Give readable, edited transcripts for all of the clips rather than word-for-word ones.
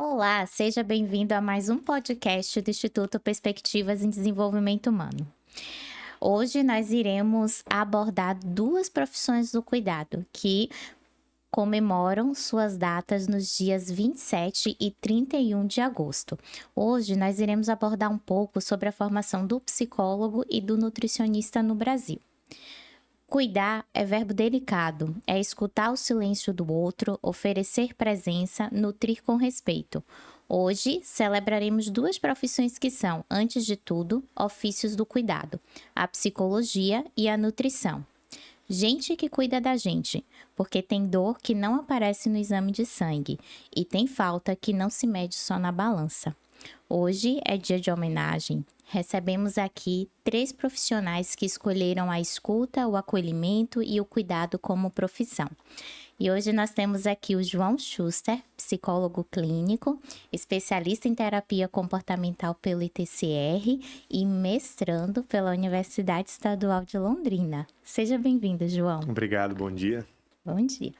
Olá, seja bem-vindo a mais um podcast do Instituto Perspectivas em Desenvolvimento Humano. Hoje nós iremos abordar duas profissões do cuidado que comemoram suas datas nos dias 27 e 31 de agosto. Hoje nós iremos abordar um pouco sobre a formação do psicólogo e do nutricionista no Brasil. Cuidar é verbo delicado, é escutar o silêncio do outro, oferecer presença, nutrir com respeito. Hoje celebraremos duas profissões que são, antes de tudo, ofícios do cuidado: a psicologia e a nutrição. Gente que cuida da gente, porque tem dor que não aparece no exame de sangue e tem falta que não se mede só na balança. Hoje é dia de homenagem. Recebemos aqui 3 profissionais que escolheram a escuta, o acolhimento e o cuidado como profissão. E hoje nós temos aqui o João Schuster, psicólogo clínico, especialista em terapia comportamental pelo ITCR e mestrando pela Universidade Estadual de Londrina. Seja bem-vindo, João. Obrigado, bom dia. Bom dia.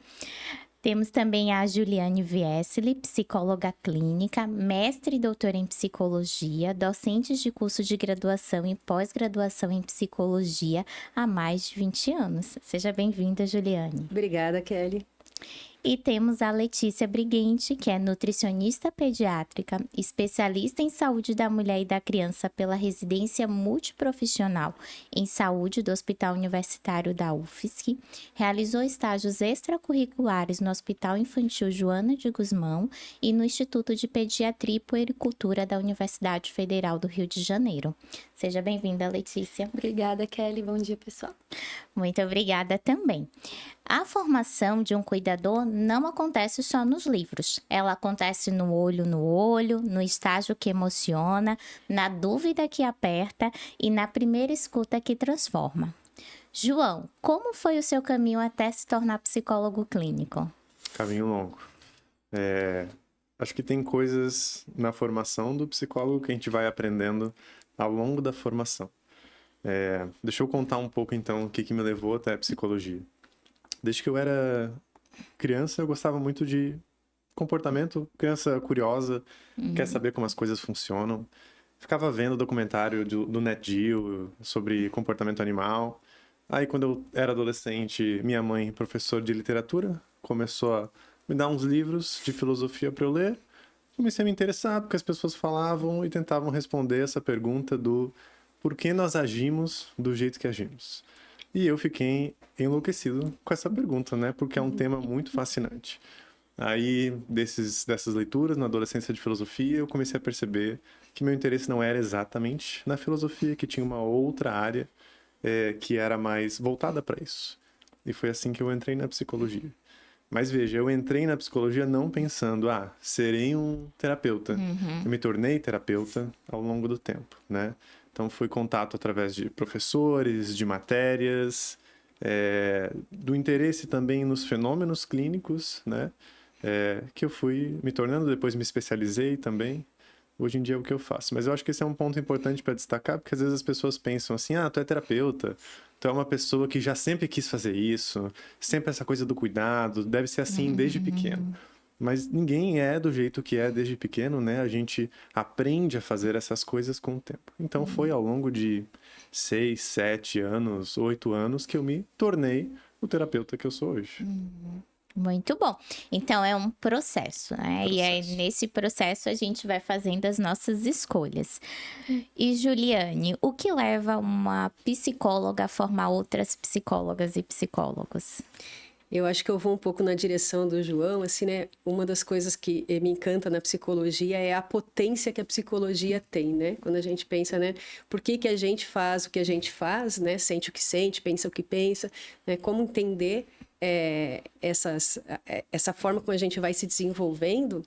Temos também a Juliane Viesli, psicóloga clínica, mestre e doutora em psicologia, docente de curso de graduação e pós-graduação em psicologia há mais de 20 anos. Seja bem-vinda, Juliane. Obrigada, Kelly. E temos a Letícia Briguente, que é nutricionista pediátrica, especialista em saúde da mulher e da criança pela residência multiprofissional em saúde do Hospital Universitário da UFSC, realizou estágios extracurriculares no Hospital Infantil Joana de Guzmão e no Instituto de Pediatria e Puericultura da Universidade Federal do Rio de Janeiro. Seja bem-vinda, Letícia. Obrigada, Kelly. Bom dia, pessoal. Muito obrigada também. A formação de um cuidador não acontece só nos livros. Ela acontece no olho, no estágio que emociona, na dúvida que aperta e na primeira escuta que transforma. João, como foi o seu caminho até se tornar psicólogo clínico? Caminho longo. Acho que tem coisas na formação do psicólogo que a gente vai aprendendo ao longo da formação. Deixa eu contar um pouco, então, o que me levou até a psicologia. Desde que eu era criança, eu gostava muito de comportamento, criança curiosa, quer saber como as coisas funcionam. Ficava vendo documentário do Nat Geo sobre comportamento animal. Aí, quando eu era adolescente, minha mãe, professora de literatura, começou a me dar uns livros de filosofia para eu ler. Comecei a me interessar, porque as pessoas falavam e tentavam responder essa pergunta do por que nós agimos do jeito que agimos. E eu fiquei enlouquecido com essa pergunta, né? Porque é um tema muito fascinante. Aí, dessas leituras, na adolescência de filosofia, eu comecei a perceber que meu interesse não era exatamente na filosofia, que tinha uma outra área que era mais voltada para isso. E foi assim que eu entrei na psicologia. Mas veja, eu entrei na psicologia não pensando, serei um terapeuta. Eu me tornei terapeuta ao longo do tempo, né? Então, foi contato através de professores, de matérias, do interesse também nos fenômenos clínicos, né? Que eu fui me tornando, depois me especializei também. Hoje em dia é o que eu faço. Mas eu acho que esse é um ponto importante para destacar, porque às vezes as pessoas pensam assim, tu é terapeuta, tu é uma pessoa que já sempre quis fazer isso, sempre essa coisa do cuidado, deve ser assim desde pequeno. Mas ninguém é do jeito que é desde pequeno, né? A gente aprende a fazer essas coisas com o tempo. Então, foi ao longo de 6, 7 anos, 8 anos que eu me tornei o terapeuta que eu sou hoje. Muito bom. Então, é um processo, né? E aí, nesse processo, a gente vai fazendo as nossas escolhas. E, Juliane, o que leva uma psicóloga a formar outras psicólogas e psicólogos? Eu acho que eu vou um pouco na direção do João, assim, né? Uma das coisas que me encanta na psicologia é a potência que a psicologia tem, né? Quando a gente pensa, né? Por que a gente faz o que a gente faz, né? Sente o que sente, pensa o que pensa, né? Como entender essa forma como a gente vai se desenvolvendo,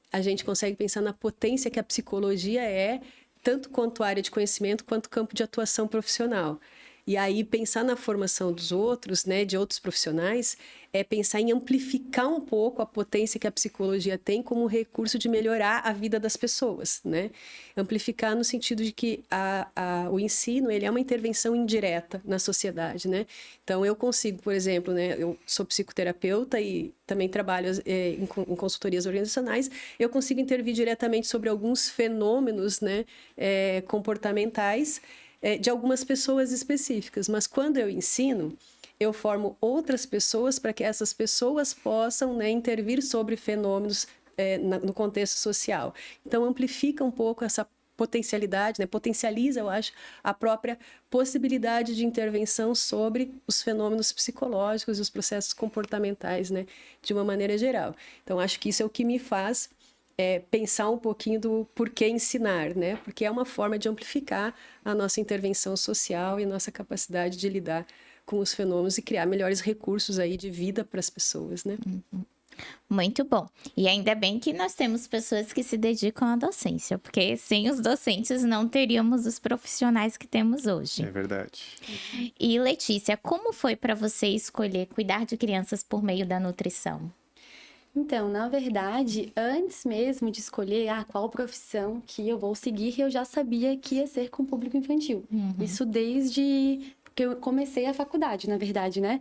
a gente consegue pensar na potência que a psicologia é, tanto quanto área de conhecimento, quanto campo de atuação profissional. E aí, pensar na formação dos outros, né, de outros profissionais, é pensar em amplificar um pouco a potência que a psicologia tem como recurso de melhorar a vida das pessoas, né? Amplificar no sentido de que o ensino, ele é uma intervenção indireta na sociedade, né? Então, eu consigo, por exemplo, né, eu sou psicoterapeuta e também trabalho em consultorias organizacionais, eu consigo intervir diretamente sobre alguns fenômenos, né, comportamentais de algumas pessoas específicas. Mas quando eu ensino, eu formo outras pessoas para que essas pessoas possam, né, intervir sobre fenômenos no contexto social. Então, amplifica um pouco essa potencialidade, né? Potencializa, eu acho, a própria possibilidade de intervenção sobre os fenômenos psicológicos e os processos comportamentais, né? De uma maneira geral. Então, acho que isso é o que me faz pensar um pouquinho do porquê ensinar, né? Porque é uma forma de amplificar a nossa intervenção social e nossa capacidade de lidar com os fenômenos e criar melhores recursos aí de vida para as pessoas, né? Muito bom. E ainda bem que nós temos pessoas que se dedicam à docência, porque sem os docentes não teríamos os profissionais que temos hoje. É verdade. E Letícia, como foi para você escolher cuidar de crianças por meio da nutrição? Então, na verdade, antes mesmo de escolher qual profissão que eu vou seguir, eu já sabia que ia ser com público infantil. Isso desde que eu comecei a faculdade, na verdade, né?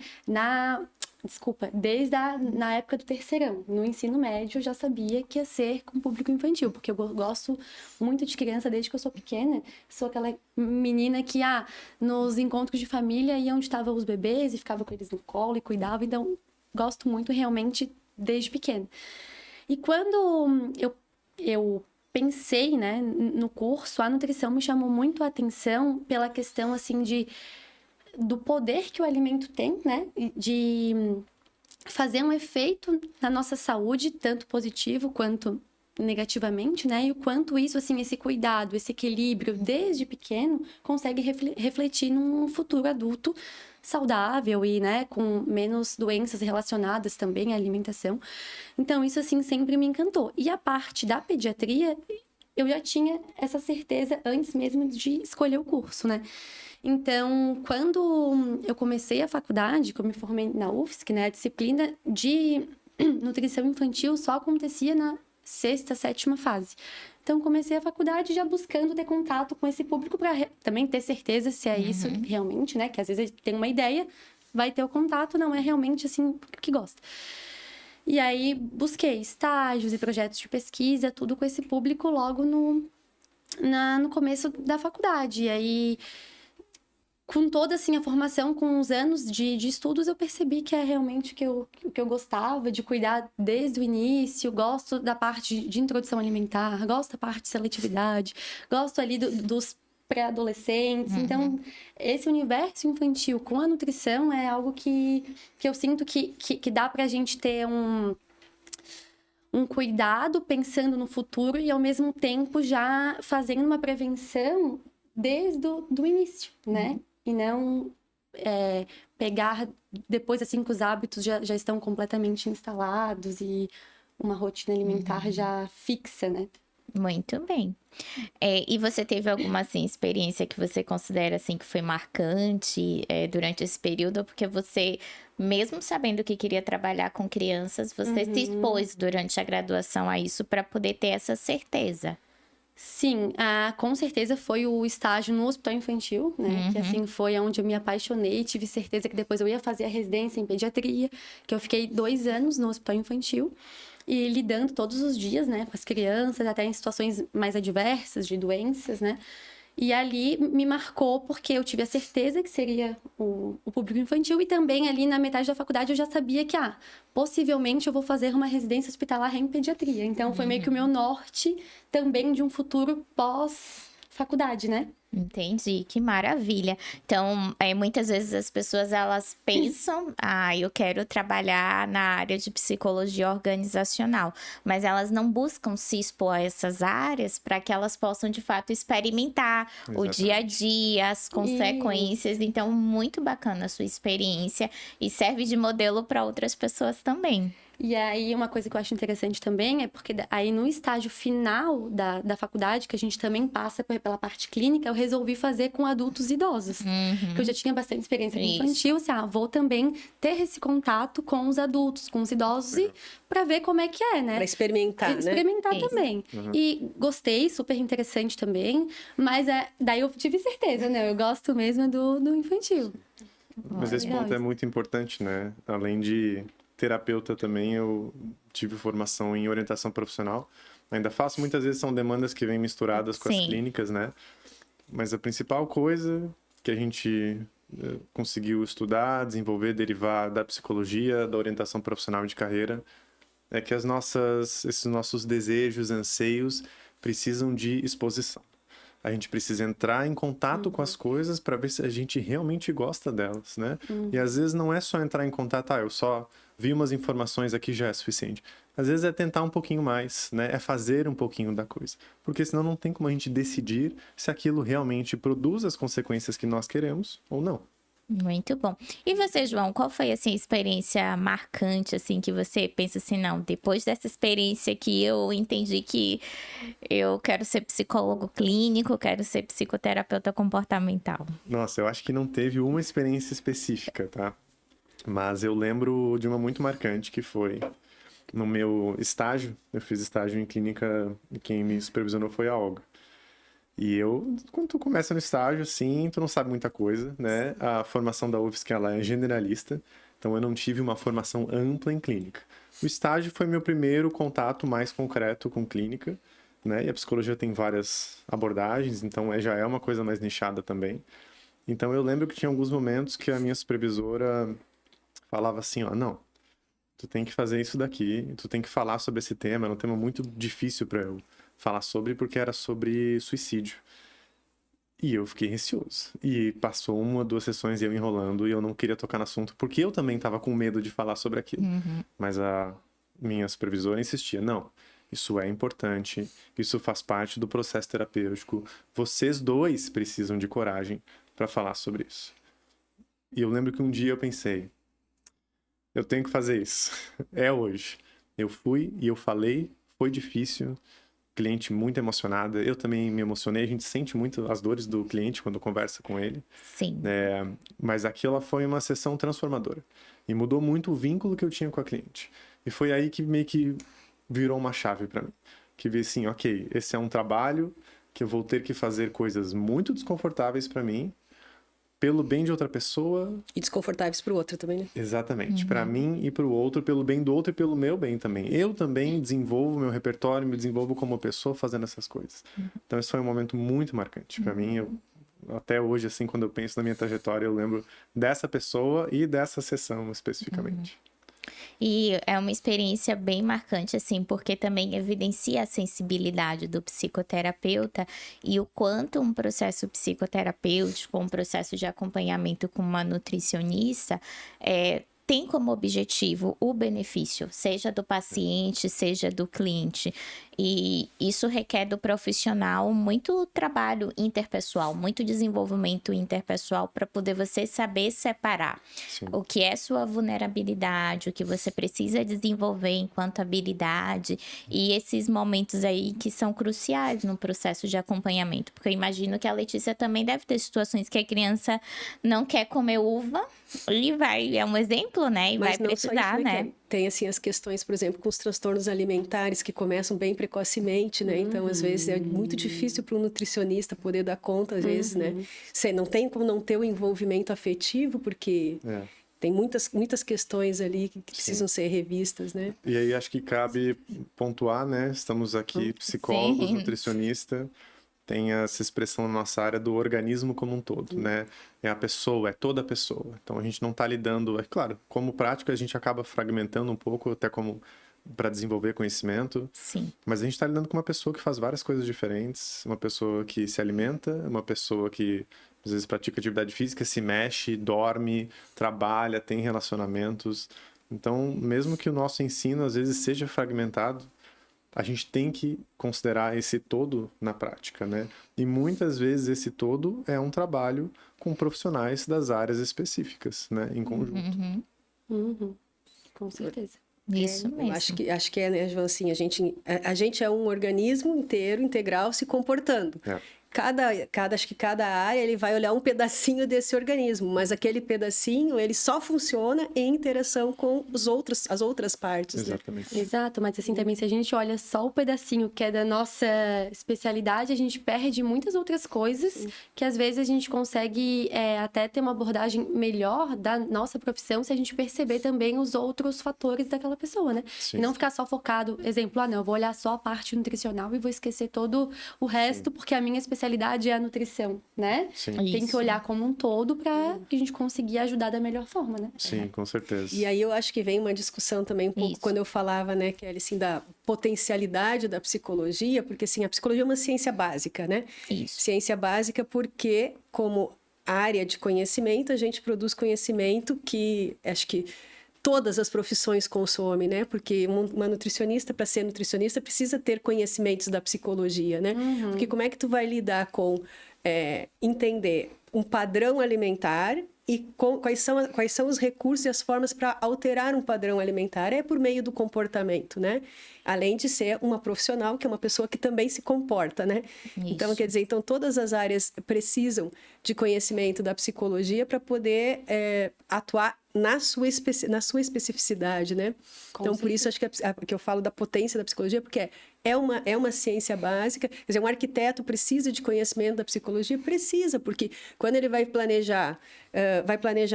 Desde na época do terceirão, no ensino médio, eu já sabia que ia ser com público infantil, porque eu gosto muito de criança desde que eu sou pequena. Sou aquela menina que, nos encontros de família, ia onde estavam os bebês e ficava com eles no colo e cuidava. Então, gosto muito realmente desde pequena. E quando eu pensei, né, no curso, a nutrição me chamou muito a atenção pela questão, assim, do poder que o alimento tem, né, de fazer um efeito na nossa saúde, tanto positivo quanto negativamente, né, e o quanto isso, assim, esse cuidado, esse equilíbrio desde pequeno consegue refletir num futuro adulto saudável e, né, com menos doenças relacionadas também à alimentação. Então, isso, assim, sempre me encantou. E a parte da pediatria, eu já tinha essa certeza antes mesmo de escolher o curso, né? Então, quando eu comecei a faculdade, que eu me formei na UFSC, né, a disciplina de nutrição infantil só acontecia na 6ª, 7ª fase. Então, comecei a faculdade já buscando ter contato com esse público para também ter certeza se é isso realmente, né? Que às vezes tem uma ideia, vai ter o contato, não é realmente assim o que gosta. E aí, busquei estágios e projetos de pesquisa, tudo com esse público logo no começo da faculdade. E aí, com toda, assim, a formação, com os anos de estudos, eu percebi que é realmente o que eu gostava de cuidar desde o início. Gosto da parte de introdução alimentar, gosto da parte de seletividade, gosto ali dos pré-adolescentes. Então, esse universo infantil com a nutrição é algo que eu sinto que dá pra gente ter um cuidado pensando no futuro e, ao mesmo tempo, já fazendo uma prevenção desde o início, né? E não pegar depois, assim, que os hábitos já estão completamente instalados e uma rotina alimentar já fixa, né? Muito bem. E você teve alguma, assim, experiência que você considera, assim, que foi marcante durante esse período? Porque você, mesmo sabendo que queria trabalhar com crianças, você se expôs durante a graduação a isso para poder ter essa certeza. Sim, com certeza foi o estágio no hospital infantil, né? Que assim foi onde eu me apaixonei, tive certeza que depois eu ia fazer a residência em pediatria, que eu fiquei 2 anos no hospital infantil e lidando todos os dias, né, com as crianças, até em situações mais adversas de doenças, né? E ali me marcou porque eu tive a certeza que seria o público infantil e também ali na metade da faculdade eu já sabia que, possivelmente eu vou fazer uma residência hospitalar em pediatria. Então foi meio que o meu norte também de um futuro pós-faculdade, né? Entendi, que maravilha. Então, muitas vezes as pessoas, elas pensam, eu quero trabalhar na área de psicologia organizacional, mas elas não buscam se expor a essas áreas para que elas possam, de fato, experimentar o dia a dia, as consequências. Então, muito bacana a sua experiência e serve de modelo para outras pessoas também. E aí, uma coisa que eu acho interessante também é porque aí no estágio final da faculdade, que a gente também passa pela parte clínica, eu resolvi fazer com adultos idosos. Porque eu já tinha bastante experiência com infantil, assim, vou também ter esse contato com os adultos, com os idosos, e para ver como é que é, né? Para experimentar, né? Experimentar também. E gostei, super interessante também, mas daí eu tive certeza, né? Eu gosto mesmo do infantil. Mas esse ponto é muito importante, né? Além de terapeuta também, eu tive formação em orientação profissional. Ainda faço, muitas vezes são demandas que vêm misturadas com as clínicas, né? Mas a principal coisa que a gente conseguiu estudar, desenvolver, derivar da psicologia, da orientação profissional de carreira, é que esses nossos desejos, anseios, precisam de exposição. A gente precisa entrar em contato com as coisas para ver se a gente realmente gosta delas, né? E às vezes não é só entrar em contato, eu só vi umas informações aqui, já é suficiente. Às vezes é tentar um pouquinho mais, né? É fazer um pouquinho da coisa. Porque senão não tem como a gente decidir se aquilo realmente produz as consequências que nós queremos ou não. Muito bom. E você, João, qual foi assim, a experiência marcante, assim, que você pensa assim, não, depois dessa experiência que eu entendi que eu quero ser psicólogo clínico, quero ser psicoterapeuta comportamental? Nossa, eu acho que não teve uma experiência específica, tá? Mas eu lembro de uma muito marcante, que foi no meu estágio. Eu fiz estágio em clínica e quem me supervisionou foi a Olga. E quando tu começa no estágio, assim, tu não sabe muita coisa, né? A formação da UFSC, ela é generalista, então eu não tive uma formação ampla em clínica. O estágio foi meu primeiro contato mais concreto com clínica, né? E a psicologia tem várias abordagens, então já é uma coisa mais nichada também. Então eu lembro que tinha alguns momentos que a minha supervisora falava assim, ó, não, tu tem que fazer isso daqui, tu tem que falar sobre esse tema, era um tema muito difícil para eu falar sobre, porque era sobre suicídio. E eu fiquei receoso. E passou 1 ou 2 sessões eu enrolando e eu não queria tocar no assunto, porque eu também estava com medo de falar sobre aquilo. Mas a minha supervisora insistia, não, isso é importante, isso faz parte do processo terapêutico, vocês dois precisam de coragem para falar sobre isso. E eu lembro que um dia eu pensei, eu tenho que fazer isso, é hoje. Eu fui e eu falei, foi difícil, cliente muito emocionada, eu também me emocionei, a gente sente muito as dores do cliente quando conversa com ele. Sim. Mas aquela foi uma sessão transformadora e mudou muito o vínculo que eu tinha com a cliente. E foi aí que meio que virou uma chave para mim, que vi assim, ok, esse é um trabalho que eu vou ter que fazer coisas muito desconfortáveis para mim, pelo bem de outra pessoa. E desconfortáveis para o outro também, né? Exatamente. Para mim e para o outro, pelo bem do outro e pelo meu bem também. Eu também desenvolvo meu repertório, me desenvolvo como pessoa fazendo essas coisas. Então, esse foi um momento muito marcante. Para mim, até hoje, assim, quando eu penso na minha trajetória, eu lembro dessa pessoa e dessa sessão especificamente. E é uma experiência bem marcante, assim, porque também evidencia a sensibilidade do psicoterapeuta e o quanto um processo psicoterapêutico, um processo de acompanhamento com uma nutricionista, tem como objetivo o benefício, seja do paciente, seja do cliente. E isso requer do profissional muito trabalho interpessoal, muito desenvolvimento interpessoal para poder você saber separar o que é sua vulnerabilidade, o que você precisa desenvolver enquanto habilidade e esses momentos aí que são cruciais no processo de acompanhamento. Porque eu imagino que a Letícia também deve ter situações que a criança não quer comer uva e é um exemplo, né? E mas vai precisar, né? Tem, assim, as questões, por exemplo, com os transtornos alimentares que começam bem precocemente, né? Então, às vezes, é muito difícil para um nutricionista poder dar conta, às vezes, né? Você não tem como não ter o envolvimento afetivo, porque tem muitas questões ali que precisam ser revistas, né? E aí, acho que cabe pontuar, né? Estamos aqui, psicólogos, nutricionista, tem essa expressão na nossa área do organismo como um todo, né? É a pessoa, é toda a pessoa. Então, a gente não está lidando... É claro, como prática, a gente acaba fragmentando um pouco, até como para desenvolver conhecimento. Sim. Mas a gente está lidando com uma pessoa que faz várias coisas diferentes. Uma pessoa que se alimenta, uma pessoa que, às vezes, pratica atividade física, se mexe, dorme, trabalha, tem relacionamentos. Então, mesmo que o nosso ensino, às vezes, seja fragmentado, a gente tem que considerar esse todo na prática, né? E muitas vezes esse todo é um trabalho com profissionais das áreas específicas, né? Em conjunto. Com certeza. Isso Eu mesmo. acho que é, né, João, assim, a gente é um organismo inteiro, integral, se comportando. É. Acho que cada área ele vai olhar um pedacinho desse organismo, mas aquele pedacinho ele só funciona em interação com as outras partes, né? Exatamente. Exato, mas assim também se a gente olha só o pedacinho que é da nossa especialidade, a gente perde muitas outras coisas que às vezes a gente consegue até ter uma abordagem melhor da nossa profissão se a gente perceber também os outros fatores daquela pessoa, né? Sim. E não ficar só focado, exemplo, não, eu vou olhar só a parte nutricional e vou esquecer todo o resto porque a minha especialidade é a nutrição, né? Sim. Tem que Isso. olhar como um todo para que a gente conseguir ajudar da melhor forma, né? Sim, com certeza. E aí eu acho que vem uma discussão também um pouco Isso. quando eu falava, né, Kelly, assim, da potencialidade da psicologia, porque assim, a psicologia é uma ciência básica, né? Isso. Ciência básica porque, como área de conhecimento, a gente produz conhecimento que acho que todas as profissões consomem, né? Porque uma nutricionista, para ser nutricionista, precisa ter conhecimentos da psicologia, né? Porque como é que tu vai lidar com entender um padrão alimentar e quais são os recursos e as formas para alterar um padrão alimentar? É por meio do comportamento, né? Além de ser uma profissional, que é uma pessoa que também se comporta, né? Então, Isso. quer dizer, todas as áreas precisam de conhecimento da psicologia para poder atuar na sua especificidade, né? Então, por isso, acho que eu falo da potência da psicologia, porque é uma ciência básica. Quer dizer, um arquiteto precisa de conhecimento da psicologia? Precisa, porque quando ele vai planejar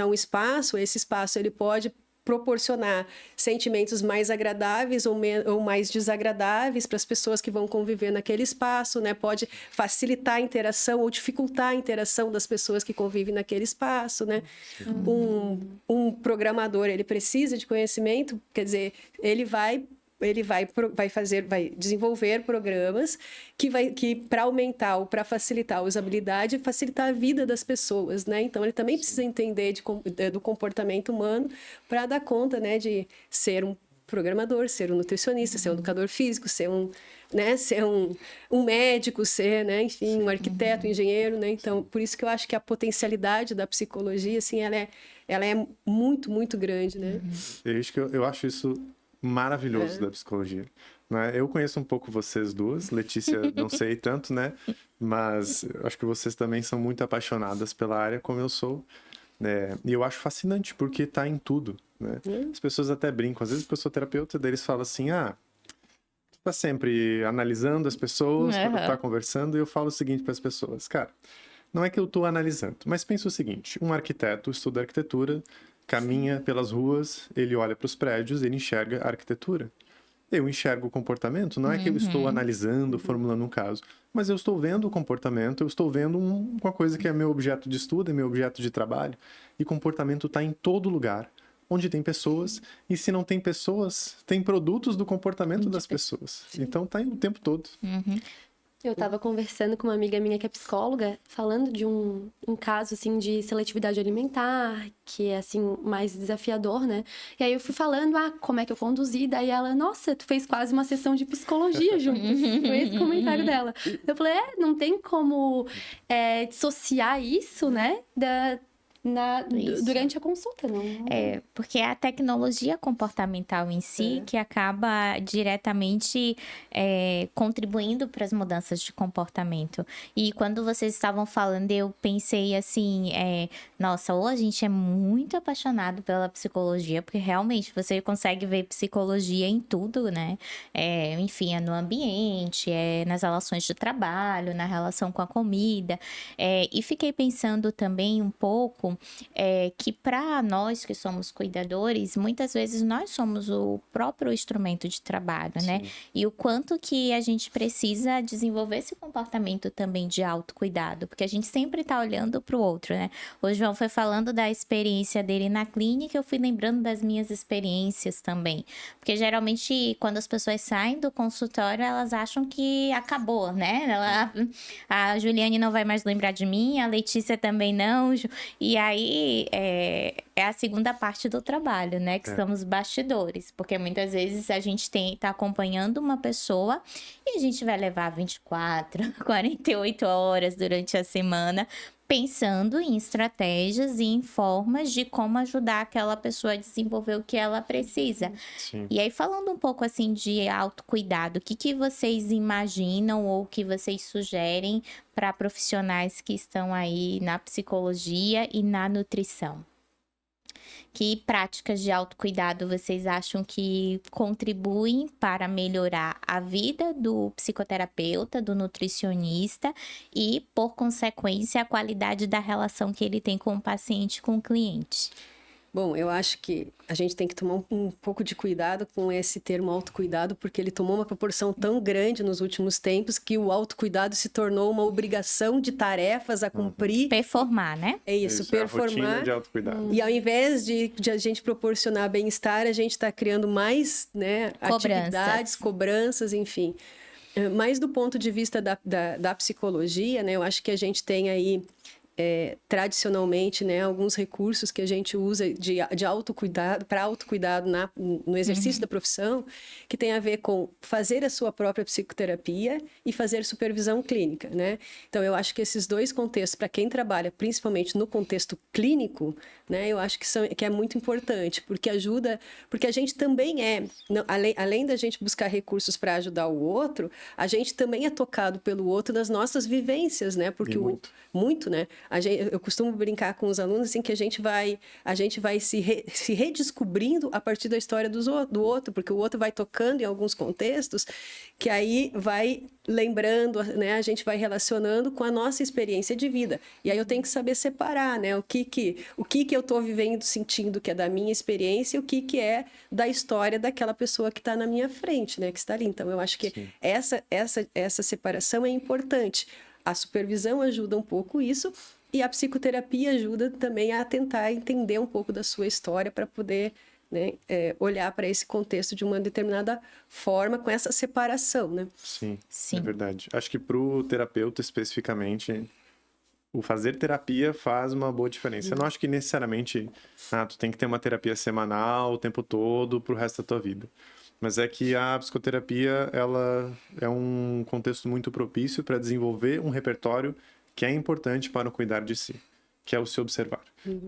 um espaço, esse espaço ele pode proporcionar sentimentos mais agradáveis ou mais desagradáveis para as pessoas que vão conviver naquele espaço, né? Pode facilitar a interação ou dificultar a interação das pessoas que convivem naquele espaço, né? Um programador, ele precisa de conhecimento, quer dizer, ele vai desenvolver programas que para aumentar ou para facilitar a usabilidade e facilitar a vida das pessoas, né? Então, ele também precisa entender do comportamento humano para dar conta, né, de ser um programador, ser um nutricionista, ser um educador físico, ser um médico, ser, né, enfim, um arquiteto, um engenheiro, né? Então, por isso que eu acho que a potencialidade da psicologia, assim, ela é muito, muito grande, né? Eu acho isso maravilhoso da psicologia. Né? Eu conheço um pouco vocês duas, Letícia, não sei tanto, né? Mas eu acho que vocês também são muito apaixonadas pela área, como eu sou. Né? E eu acho fascinante, porque está em tudo. Né? As pessoas até brincam, às vezes porque eu sou terapeuta, daí eles falam assim, tu tá sempre analisando as pessoas, tá conversando, e eu falo o seguinte para as pessoas, cara, não é que eu tô analisando, mas pensa o seguinte, um arquiteto estuda arquitetura, caminha pelas ruas, ele olha para os prédios, ele enxerga a arquitetura. Eu enxergo o comportamento, não é que eu estou analisando, formulando um caso, mas eu estou vendo o comportamento, eu estou vendo uma coisa que é meu objeto de estudo, é meu objeto de trabalho, e comportamento está em todo lugar, onde tem pessoas, e se não tem pessoas, tem produtos do comportamento das pessoas. Então está o tempo todo. Eu estava conversando com uma amiga minha que é psicóloga, falando de um caso, assim, de seletividade alimentar, que é, assim, mais desafiador, né? E aí eu fui falando, como é que eu conduzi? Daí ela, nossa, tu fez quase uma sessão de psicologia junto. Foi esse comentário dela. Eu falei, não tem como dissociar isso, né? Durante a consulta, não? Porque é a tecnologia comportamental em si que acaba diretamente contribuindo para as mudanças de comportamento. E quando vocês estavam falando, eu pensei assim, nossa, ou a gente é muito apaixonado pela psicologia, porque realmente você consegue ver psicologia em tudo, né? Enfim, é no ambiente, nas relações de trabalho, na relação com a comida. E fiquei pensando também um pouco que para nós que somos cuidadores, muitas vezes nós somos o próprio instrumento de trabalho, né? E o quanto que a gente precisa desenvolver esse comportamento também de autocuidado, porque a gente sempre tá olhando para o outro, né? O João foi falando da experiência dele na clínica, eu fui lembrando das minhas experiências também, porque geralmente quando as pessoas saem do consultório, elas acham que acabou, né? A Juliane não vai mais lembrar de mim, a Letícia também não, e aí é a segunda parte do trabalho, né? Que são os bastidores. Porque muitas vezes a gente tá acompanhando uma pessoa e a gente vai levar 24, 48 horas durante a semana pensando em estratégias e em formas de como ajudar aquela pessoa a desenvolver o que ela precisa. Sim. E aí, falando um pouco assim de autocuidado, o que que vocês imaginam ou que vocês sugerem para profissionais que estão aí na psicologia e na nutrição? Que práticas de autocuidado vocês acham que contribuem para melhorar a vida do psicoterapeuta, do nutricionista e, por consequência, a qualidade da relação que ele tem com o paciente, com o cliente? Bom, eu acho que a gente tem que tomar um pouco de cuidado com esse termo autocuidado, porque ele tomou uma proporção tão grande nos últimos tempos que o autocuidado se tornou uma obrigação de tarefas a cumprir. Performar, né? É isso, É a rotina performar. de autocuidado. E ao invés de a gente proporcionar bem-estar, a gente está criando mais, né, atividades, cobranças, enfim. Mas do ponto de vista da psicologia, né, eu acho que a gente tem aí, tradicionalmente, né, alguns recursos que a gente usa de autocuidado, para autocuidado no exercício da profissão, que tem a ver com fazer a sua própria psicoterapia e fazer supervisão clínica, né? Então, eu acho que esses dois contextos, para quem trabalha principalmente no contexto clínico, né, eu acho que é muito importante, porque ajuda, porque a gente também além da gente buscar recursos para ajudar o outro, a gente também é tocado pelo outro nas nossas vivências, né? Porque muito, né? Eu costumo brincar com os alunos assim que a gente vai se redescobrindo a partir da história do outro, porque o outro vai tocando em alguns contextos que aí vai lembrando, né? A gente vai relacionando com a nossa experiência de vida. E aí eu tenho que saber separar, né? O que eu estou vivendo, sentindo que é da minha experiência e o que é da história daquela pessoa que está na minha frente, né? Que está ali. Então, eu acho que essa separação é importante. A supervisão ajuda um pouco isso e a psicoterapia ajuda também a tentar entender um pouco da sua história para poder, né, olhar para esse contexto de uma determinada forma com essa separação, né? Sim, Sim. é verdade. Acho que para o terapeuta especificamente, o fazer terapia faz uma boa diferença. Eu não acho que necessariamente tu tem que ter uma terapia semanal o tempo todo pro resto da tua vida. Mas é que a psicoterapia, ela é um contexto muito propício para desenvolver um repertório que é importante para o cuidar de si, que é o se observar.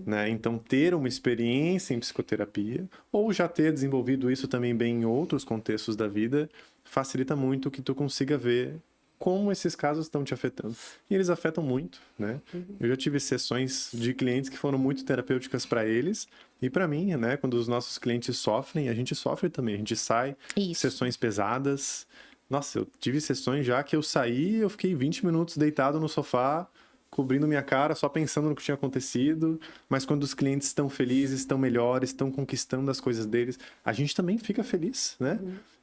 Né? Então, ter uma experiência em psicoterapia, ou já ter desenvolvido isso também bem em outros contextos da vida, facilita muito que tu consiga ver como esses casos estão te afetando. E eles afetam muito, né? Eu já tive sessões de clientes que foram muito terapêuticas para eles e para mim, né? Quando os nossos clientes sofrem, a gente sofre também. A gente sai, sessões pesadas. Nossa, eu tive sessões já que eu saí, eu fiquei 20 minutos deitado no sofá, cobrindo minha cara, só pensando no que tinha acontecido. Mas quando os clientes estão felizes, estão melhores, estão conquistando as coisas deles, a gente também fica feliz, né?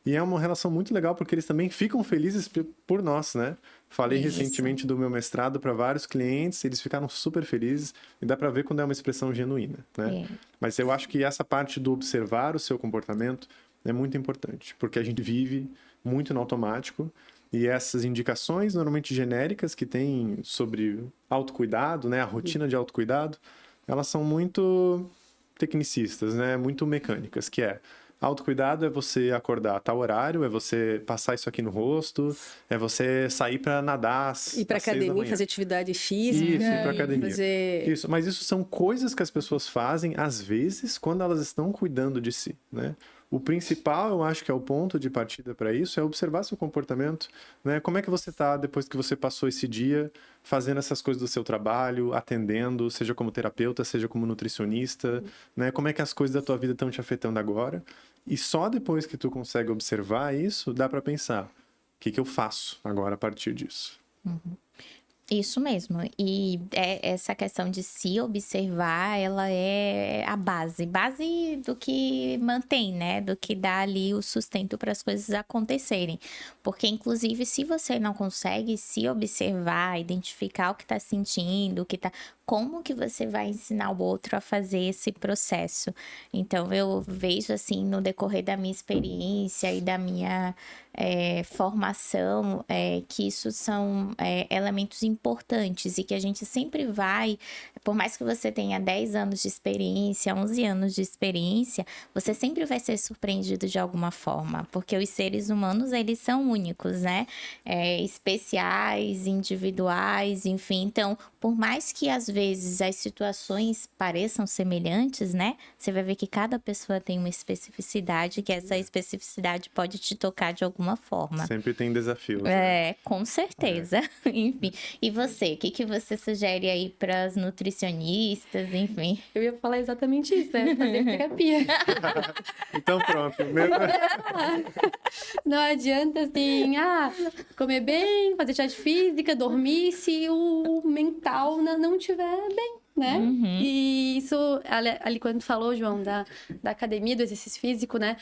E é uma relação muito legal, porque eles também ficam felizes por nós, né? Falei recentemente do meu mestrado para vários clientes, eles ficaram super felizes, e dá para ver quando é uma expressão genuína, né? Mas eu acho que essa parte do observar o seu comportamento é muito importante, porque a gente vive muito no automático, e essas indicações, normalmente genéricas, que tem sobre autocuidado, né? A rotina de autocuidado, elas são muito tecnicistas, né? Muito mecânicas, que é... Autocuidado é você acordar a tal horário, é você passar isso aqui no rosto, é você sair para nadar ir para academia, fazer atividade física. Isso, ir para academia. Fazer... Isso, mas isso são coisas que as pessoas fazem, às vezes, quando elas estão cuidando de si, né? O principal, eu acho que é o ponto de partida para isso, é observar seu comportamento, né? Como é que você está depois que você passou esse dia fazendo essas coisas do seu trabalho, atendendo, seja como terapeuta, seja como nutricionista, né? Como é que as coisas da tua vida estão te afetando agora? E só depois que tu consegue observar isso, dá para pensar, o que eu faço agora a partir disso? Isso mesmo. E essa questão de se observar, ela é a base do que mantém, né? Do que dá ali o sustento para as coisas acontecerem. Porque, inclusive, se você não consegue se observar, identificar o que está sentindo, como que você vai ensinar o outro a fazer esse processo? Então, eu vejo, assim, no decorrer da minha experiência e da minha formação, que isso são elementos importantes e que a gente sempre vai, por mais que você tenha 10 anos de experiência, 11 anos de experiência, você sempre vai ser surpreendido de alguma forma, porque os seres humanos, eles são únicos, né? Especiais, individuais, enfim. Então, por mais que às vezes as situações pareçam semelhantes, né? Você vai ver que cada pessoa tem uma especificidade, que essa especificidade pode te tocar de alguma forma. Sempre tem desafios. Né? Com certeza. Enfim. E você, o que você sugere aí para as nutricionistas, enfim? Eu ia falar exatamente isso, né? Fazer terapia. Então pronto. Não adianta, assim, comer bem, fazer atividade física, dormir, se o mental não estiver bem, né? Uhum. E isso, ali quando tu falou, João, da academia, do exercício físico, né?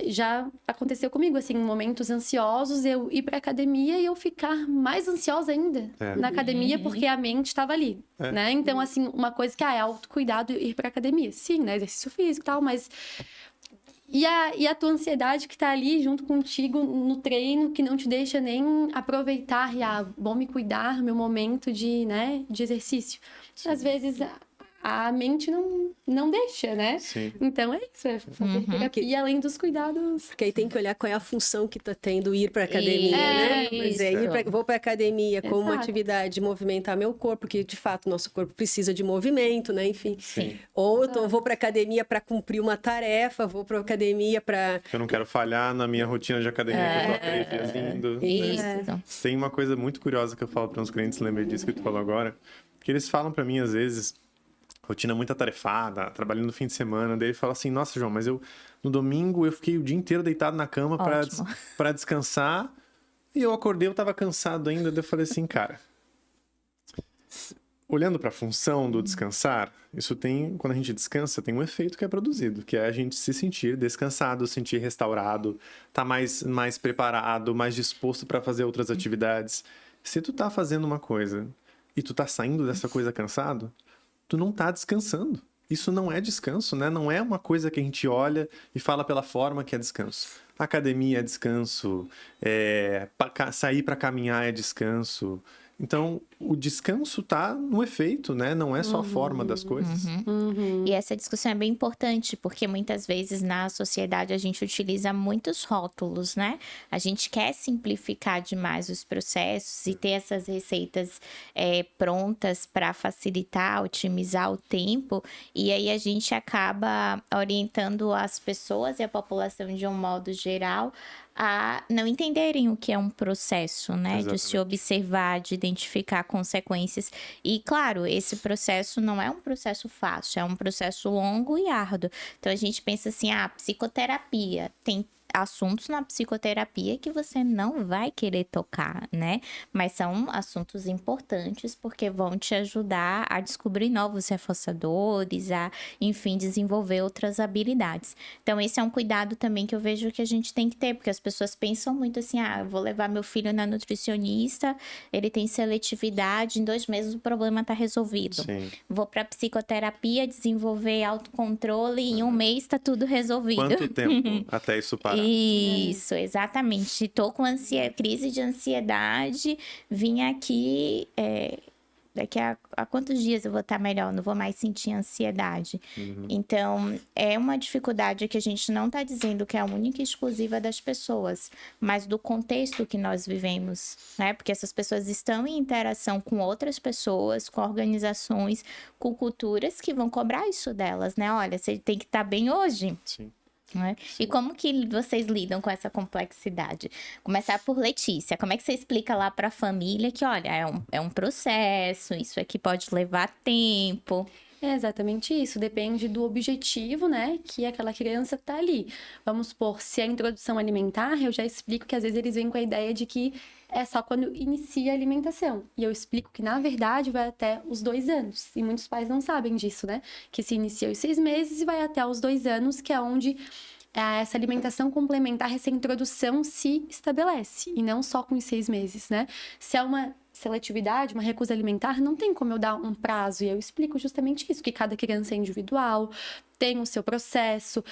Já aconteceu comigo, assim, momentos ansiosos, eu ir pra academia e eu ficar mais ansiosa ainda na academia, porque a mente estava ali, né? Então, assim, uma coisa que é autocuidado ir pra academia. Sim, né? Exercício físico e tal, mas... E a tua ansiedade que tá ali junto contigo no treino, que não te deixa nem aproveitar vou me cuidar, meu momento de exercício. Sim. Às vezes a mente não deixa, né? Sim. Então é isso, fazer terapia além dos cuidados. Porque aí tem que olhar qual é a função que tá tendo ir pra academia, né? Mas vou pra academia como uma atividade de movimentar meu corpo, porque de fato nosso corpo precisa de movimento, né? Enfim. Sim. Ou eu vou pra academia para cumprir uma tarefa, vou pra academia para... Eu não quero falhar na minha rotina de academia, que eu tô há 3 dias indo. Isso. Tem uma coisa muito curiosa que eu falo para uns clientes, lembrei disso que tu falou agora, que eles falam para mim às vezes, rotina muito atarefada, trabalhando no fim de semana, daí ele fala assim, nossa, João, mas no domingo eu fiquei o dia inteiro deitado na cama para descansar, e eu acordei, eu tava cansado ainda, daí eu falei assim, cara, olhando para a função do descansar, isso tem, quando a gente descansa, tem um efeito que é produzido, que é a gente se sentir descansado, se sentir restaurado, tá mais preparado, mais disposto para fazer outras atividades. Se tu tá fazendo uma coisa e tu tá saindo dessa coisa cansado, tu não tá descansando. Isso não é descanso, né? Não é uma coisa que a gente olha e fala pela forma que é descanso. Academia é descanso, sair para caminhar é descanso. Então, o descanso tá no efeito, né? Não é só a forma das coisas. E essa discussão é bem importante, porque muitas vezes na sociedade a gente utiliza muitos rótulos, né? A gente quer simplificar demais os processos e ter essas receitas prontas para facilitar, otimizar o tempo, e aí a gente acaba orientando as pessoas e a população de um modo geral a não entenderem o que é um processo, né? Exatamente. De se observar, de identificar consequências. E, claro, esse processo não é um processo fácil, é um processo longo e árduo. Então, a gente pensa assim, psicoterapia. Tem assuntos na psicoterapia que você não vai querer tocar, né? Mas são assuntos importantes porque vão te ajudar a descobrir novos reforçadores, enfim, desenvolver outras habilidades. Então, esse é um cuidado também que eu vejo que a gente tem que ter, porque as pessoas pensam muito assim, eu vou levar meu filho na nutricionista, ele tem seletividade, em 2 meses o problema tá resolvido. Sim. Vou pra psicoterapia, desenvolver autocontrole, e em 1 mês tá tudo resolvido. Quanto tempo até isso parar? Isso, exatamente. Tô com crise de ansiedade, vim aqui, daqui a quantos dias eu vou estar melhor? Não vou mais sentir ansiedade. Então, é uma dificuldade que a gente não está dizendo que é a única e exclusiva das pessoas, mas do contexto que nós vivemos, né? Porque essas pessoas estão em interação com outras pessoas, com organizações, com culturas que vão cobrar isso delas, né? Olha, você tem que estar bem hoje. Sim. Né? E como que vocês lidam com essa complexidade? Começar por Letícia. Como é que você explica lá para a família que, olha, é um processo, isso aqui pode levar tempo? É exatamente isso, depende do objetivo, né, que aquela criança tá ali. Vamos supor, se é a introdução alimentar, eu já explico que às vezes eles vêm com a ideia de que é só quando inicia a alimentação. E eu explico que, na verdade, vai até os 2 anos. E muitos pais não sabem disso, né? Que se inicia aos 6 meses e vai até os 2 anos, que é onde essa alimentação complementar, essa introdução se estabelece, e não só com os 6 meses, né? Se é uma seletividade, uma recusa alimentar, não tem como eu dar um prazo, e eu explico justamente isso, que cada criança é individual, tem o seu processo,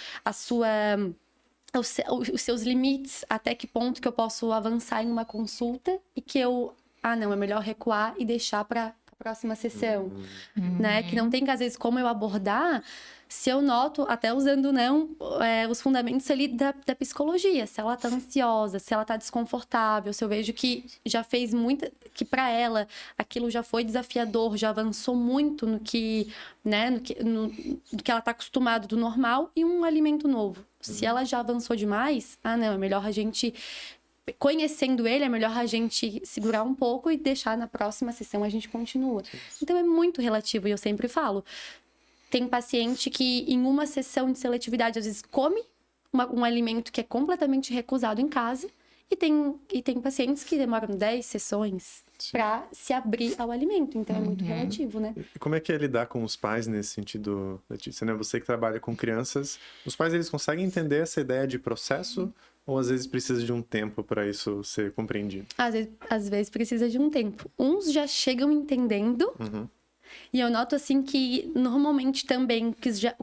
os seus limites, até que ponto que eu posso avançar em uma consulta e que não, é melhor recuar e deixar para a próxima sessão, né? Que não tem, às vezes, como eu abordar, se eu noto, até usando, né, os fundamentos ali da psicologia, se ela tá ansiosa, se ela tá desconfortável, se eu vejo que já fez muita, que para ela aquilo já foi desafiador, já avançou muito no que, né, no que ela tá acostumado do normal, e um alimento novo. Se ela já avançou demais, não, é melhor a gente, conhecendo ele, é melhor a gente segurar um pouco e deixar na próxima sessão a gente continua. Então é muito relativo, e eu sempre falo, tem paciente que em uma sessão de seletividade às vezes come um alimento que é completamente recusado em casa, e tem pacientes que demoram 10 sessões para se abrir ao alimento. Então é muito relativo, né? E como é que é lidar com os pais nesse sentido, Letícia, né? Você que trabalha com crianças, os pais, eles conseguem entender essa ideia de processo, ou às vezes precisa de um tempo para isso ser compreendido? Às vezes precisa de um tempo. Uns já chegam entendendo, e eu noto assim que normalmente também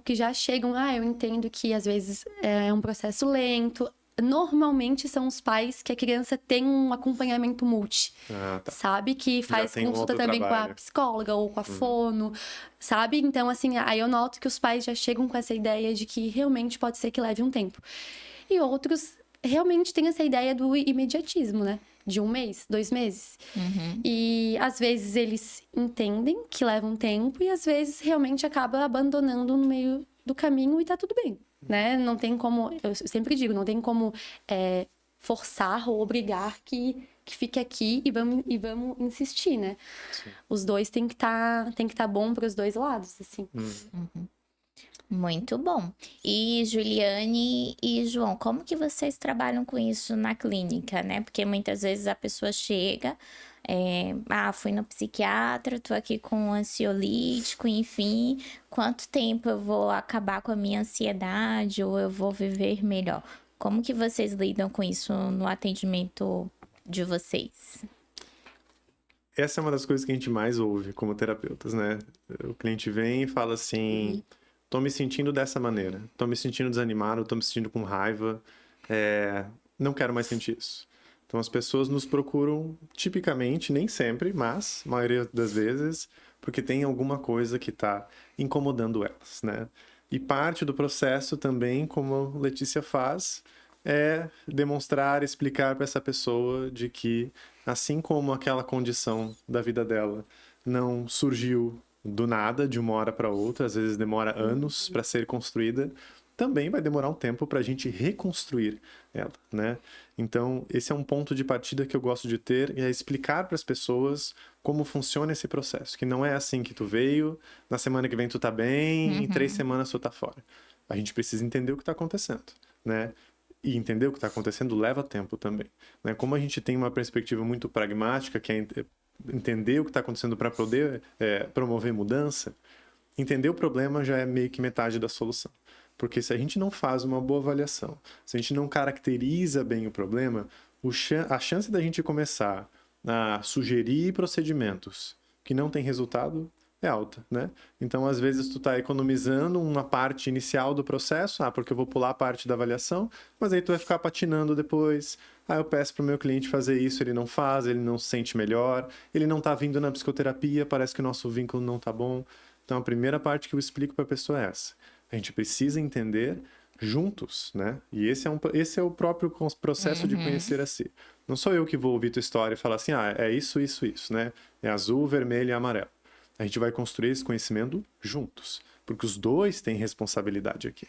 que já chegam, eu entendo que às vezes é um processo lento. Normalmente são os pais que a criança tem um acompanhamento multi, sabe? Que faz consulta também com a psicóloga ou com a fono, sabe? Então, assim, aí eu noto que os pais já chegam com essa ideia de que realmente pode ser que leve um tempo. E outros realmente têm essa ideia do imediatismo, né? De 1 mês, 2 meses. E às vezes eles entendem que leva um tempo, e às vezes realmente acaba abandonando no meio do caminho, e tá tudo bem. Né? Não tem como, eu sempre digo, não tem como forçar ou obrigar que fique aqui e vamos insistir, né? Sim. Os dois tem que tá bom para os dois lados, assim. Muito bom. E Juliane e João, como que vocês trabalham com isso na clínica, né? Porque muitas vezes a pessoa chega, fui no psiquiatra, tô aqui com um ansiolítico, enfim, quanto tempo eu vou acabar com a minha ansiedade ou eu vou viver melhor? Como que vocês lidam com isso no atendimento de vocês? Essa é uma das coisas que a gente mais ouve como terapeutas, né? O cliente vem e fala assim, tô me sentindo dessa maneira, tô me sentindo desanimado, tô me sentindo com raiva, não quero mais sentir isso. Então, as pessoas nos procuram, tipicamente, nem sempre, mas a maioria das vezes, porque tem alguma coisa que está incomodando elas, né? E parte do processo também, como a Letícia faz, é demonstrar, explicar para essa pessoa de que, assim como aquela condição da vida dela não surgiu do nada, de uma hora para outra, às vezes demora anos para ser construída, também vai demorar um tempo para a gente reconstruir ela, né? Então, esse é um ponto de partida que eu gosto de ter, e é explicar para as pessoas como funciona esse processo, que não é assim que tu veio, na semana que vem tu tá bem, em 3 semanas tu tá fora. A gente precisa entender o que está acontecendo, né? E entender o que está acontecendo leva tempo também, né? Como a gente tem uma perspectiva muito pragmática, que é entender o que está acontecendo para poder promover mudança, entender o problema já é meio que metade da solução. Porque se a gente não faz uma boa avaliação, se a gente não caracteriza bem o problema, a chance da gente começar a sugerir procedimentos que não têm resultado é alta, né? Então, às vezes, tu tá economizando uma parte inicial do processo, porque eu vou pular a parte da avaliação, mas aí tu vai ficar patinando depois. Eu peço pro meu cliente fazer isso, ele não faz, ele não se sente melhor, ele não tá vindo na psicoterapia, parece que o nosso vínculo não tá bom. Então, a primeira parte que eu explico para a pessoa é essa. A gente precisa entender juntos, né? E esse é o próprio processo de conhecer a si. Não sou eu que vou ouvir tua história e falar assim, é isso, né? É azul, vermelho e amarelo. A gente vai construir esse conhecimento juntos, porque os dois têm responsabilidade aqui.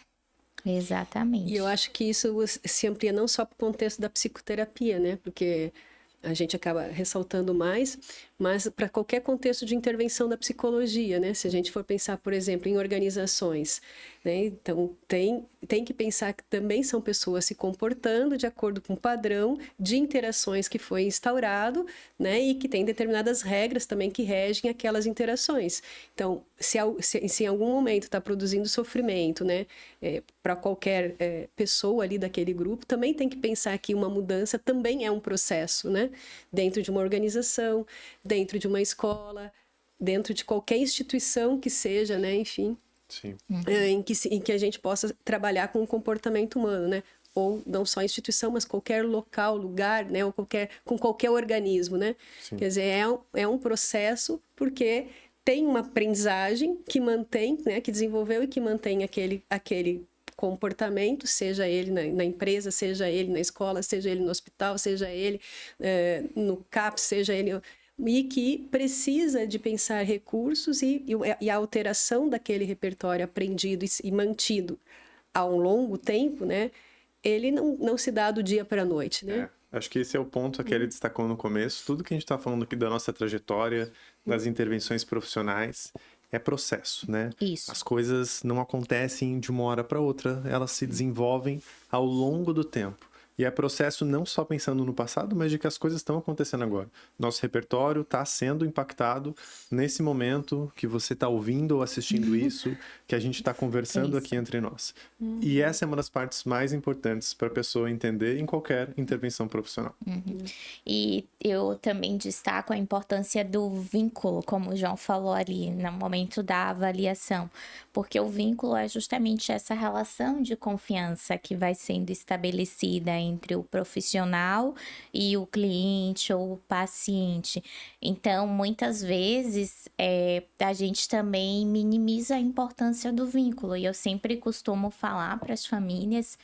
Exatamente. E eu acho que isso se amplia não só para o contexto da psicoterapia, né? Porque a gente acaba ressaltando mais, mas para qualquer contexto de intervenção da psicologia, né? Se a gente for pensar, por exemplo, em organizações, né? Então, tem que pensar que também são pessoas se comportando de acordo com o padrão de interações que foi instaurado, né? E que tem determinadas regras também que regem aquelas interações. Então, se em algum momento está produzindo sofrimento, né? Para qualquer pessoa ali daquele grupo, também tem que pensar que uma mudança também é um processo, né? Dentro de uma organização, dentro de uma escola, dentro de qualquer instituição que seja, né? Enfim. Sim. Em que a gente possa trabalhar com o comportamento humano, né? Ou não só a instituição, mas qualquer local, lugar, né? Ou com qualquer organismo, né? Sim. Quer dizer, é um processo porque tem uma aprendizagem que mantém, né? Que desenvolveu e que mantém aquele comportamento, seja ele na empresa, seja ele na escola, seja ele no hospital, seja ele no CAPS, seja ele... E que precisa de pensar recursos e a alteração daquele repertório aprendido e mantido há um longo tempo, né? Ele não se dá do dia para a noite, né? Acho que esse é o ponto que ele destacou no começo. Tudo que a gente está falando aqui da nossa trajetória, das intervenções profissionais, é processo, né? Isso. As coisas não acontecem de uma hora para outra, elas se desenvolvem ao longo do tempo. E é processo não só pensando no passado, mas de que as coisas estão acontecendo agora. Nosso repertório está sendo impactado nesse momento que você está ouvindo ou assistindo isso, que a gente está conversando aqui entre nós. E essa é uma das partes mais importantes para a pessoa entender em qualquer intervenção profissional. E eu também destaco a importância do vínculo, como o João falou ali no momento da avaliação, porque o vínculo é justamente essa relação de confiança que vai sendo estabelecida entre o profissional e o cliente ou o paciente. Então, muitas vezes, a gente também minimiza a importância do vínculo, e eu sempre costumo falar para as famílias,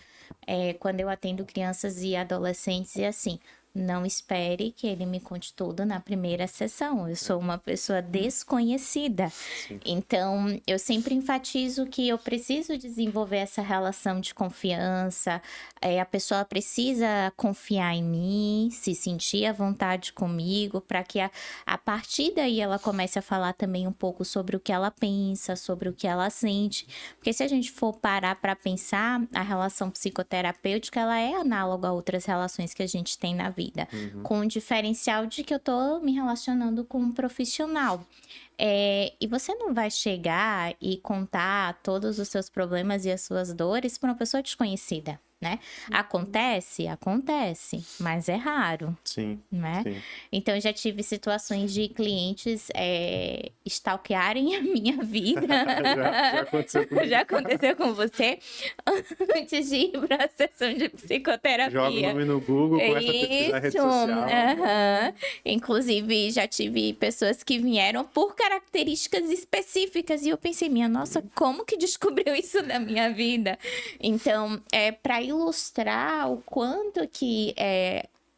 quando eu atendo crianças e adolescentes, é assim: não espere que ele me conte tudo na primeira sessão. Eu sou uma pessoa desconhecida. Sim. Então, eu sempre enfatizo que eu preciso desenvolver essa relação de confiança. A pessoa precisa confiar em mim, se sentir à vontade comigo, para que a partir daí ela comece a falar também um pouco sobre o que ela pensa, sobre o que ela sente. Porque se a gente for parar para pensar, a relação psicoterapêutica, ela é análoga a outras relações que a gente tem na vida. Com o diferencial de que eu tô me relacionando com um profissional. E você não vai chegar e contar todos os seus problemas e as suas dores para uma pessoa desconhecida, né? Acontece, mas é raro, Sim, né? sim. Então, eu já tive situações de clientes stalkearem a minha vida. Já aconteceu comigo. Já aconteceu com você? Antes de ir para a sessão de psicoterapia. Joga o nome no Google, começa a pesquisar rede social. Aham. Inclusive, já tive pessoas que vieram por características específicas e eu pensei, minha nossa, como que descobriu isso da minha vida? Então, para ilustrar o quanto que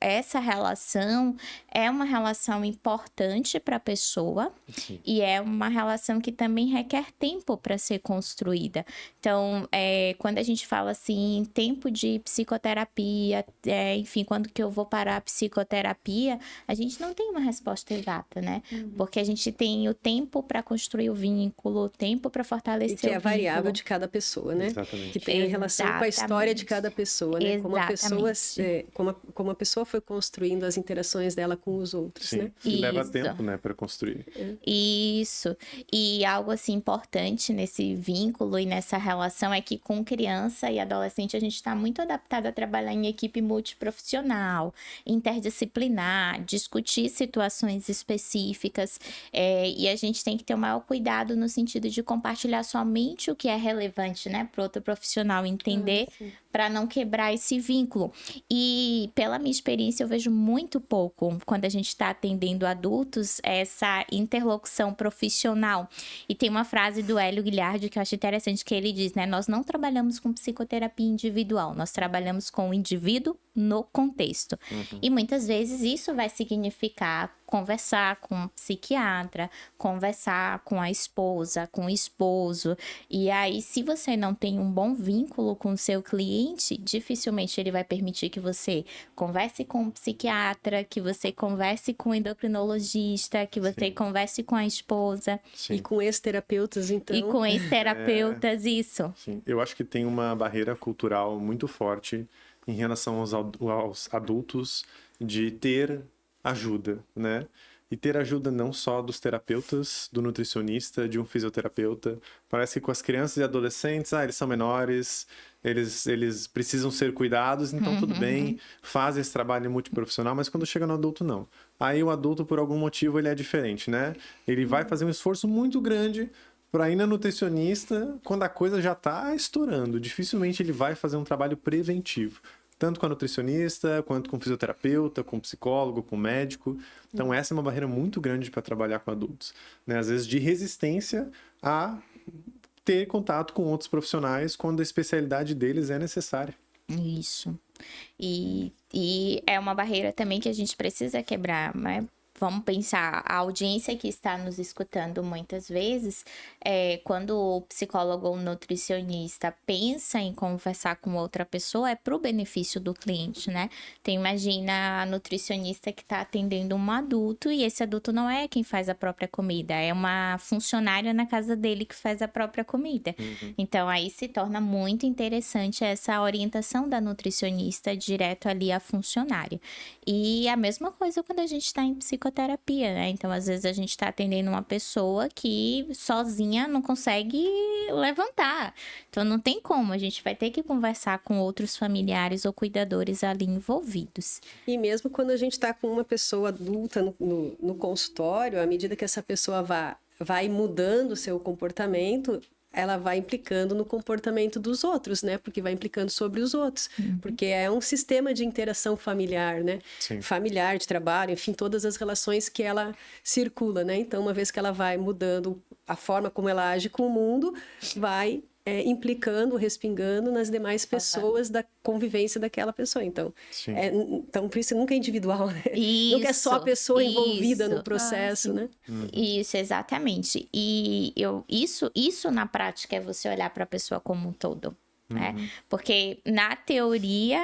essa relação é uma relação importante para a pessoa. Sim. E é uma relação que também requer tempo para ser construída. Então, quando a gente fala assim, tempo de psicoterapia, enfim, quando que eu vou parar a psicoterapia, a gente não tem uma resposta exata, né? Porque a gente tem o tempo para construir o vínculo, o tempo para fortalecer E que é o vínculo. variável de cada pessoa, né? Exatamente. Que tem relação com a história de cada pessoa, né? Como a pessoa foi construindo as interações dela com os outros, Sim. né? E leva Isso. tempo, né, para construir. Isso. E algo assim importante nesse vínculo e nessa relação é que com criança e adolescente a gente está muito adaptado a trabalhar em equipe multiprofissional, interdisciplinar, discutir situações específicas, e a gente tem que ter o maior cuidado no sentido de compartilhar somente o que é relevante, né, para outro profissional entender, para não quebrar esse vínculo. E pela minha experiência eu vejo muito pouco quando a gente está atendendo adultos essa interlocução profissional. E tem uma frase do Hélio Guilhardi que eu acho interessante, que ele diz, né? Nós não trabalhamos com psicoterapia individual, nós trabalhamos com o indivíduo no contexto. E muitas vezes isso vai significar conversar com um psiquiatra, conversar com a esposa, com o esposo. E aí, se você não tem um bom vínculo com o seu cliente, dificilmente ele vai permitir que você converse com um psiquiatra, que você converse com um endocrinologista, que você converse com a esposa. Sim. E com ex-terapeutas, então. E com ex-terapeutas, isso. Sim. Eu acho que tem uma barreira cultural muito forte em relação aos adultos de ter ajuda, né? E ter ajuda não só dos terapeutas, do nutricionista, de um fisioterapeuta. Parece que com as crianças e adolescentes, eles são menores, eles precisam ser cuidados, então tudo bem, faz esse trabalho multiprofissional, mas quando chega no adulto, não. Aí o adulto, por algum motivo, ele é diferente, né? Ele vai fazer um esforço muito grande para ir na nutricionista quando a coisa já está estourando. Dificilmente ele vai fazer um trabalho preventivo. Tanto com a nutricionista, quanto com o fisioterapeuta, com o psicólogo, com o médico. Então, essa é uma barreira muito grande para trabalhar com adultos, né? Às vezes, de resistência a ter contato com outros profissionais quando a especialidade deles é necessária. Isso. E é uma barreira também que a gente precisa quebrar, né? Vamos pensar, a audiência que está nos escutando muitas vezes, quando o psicólogo ou nutricionista pensa em conversar com outra pessoa, é para o benefício do cliente, né? Então, imagina a nutricionista que está atendendo um adulto e esse adulto não é quem faz a própria comida, é uma funcionária na casa dele que faz a própria comida. Então, aí se torna muito interessante essa orientação da nutricionista direto ali à funcionária. E a mesma coisa quando a gente está em psicoterapia, né? Então, às vezes a gente está atendendo uma pessoa que sozinha não consegue levantar. Então, não tem como. A gente vai ter que conversar com outros familiares ou cuidadores ali envolvidos. E mesmo quando a gente está com uma pessoa adulta no consultório, à medida que essa pessoa vai mudando o seu comportamento, ela vai implicando no comportamento dos outros, né? Porque vai implicando sobre os outros. Porque é um sistema de interação familiar, né? Sim. Familiar, de trabalho, enfim, todas as relações que ela circula, né? Então, uma vez que ela vai mudando a forma como ela age com o mundo, vai implicando, respingando nas demais pessoas da convivência daquela pessoa. Então, Sim. então por isso nunca é individual, né? Isso, Nunca é só a pessoa envolvida isso. no processo, né? Isso, exatamente. E isso na prática é você olhar para a pessoa como um todo. Né? Porque na teoria,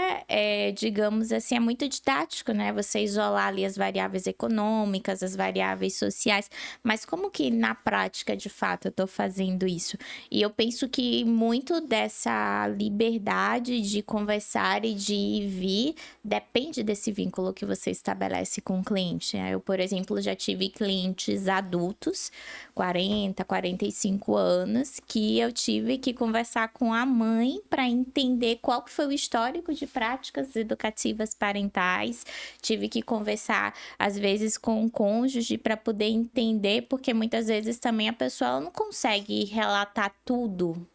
digamos assim, é muito didático, né? Você isolar ali as variáveis econômicas, as variáveis sociais, mas como que na prática, de fato, eu tô fazendo isso? E eu penso que muito dessa liberdade de conversar e de vir depende desse vínculo que você estabelece com o cliente. Eu, por exemplo, já tive clientes adultos, 40, 45 anos, que eu tive que conversar com a mãe para entender qual foi o histórico de práticas educativas parentais. Tive que conversar, às vezes, com o cônjuge para poder entender, porque muitas vezes também a pessoa ela não consegue relatar tudo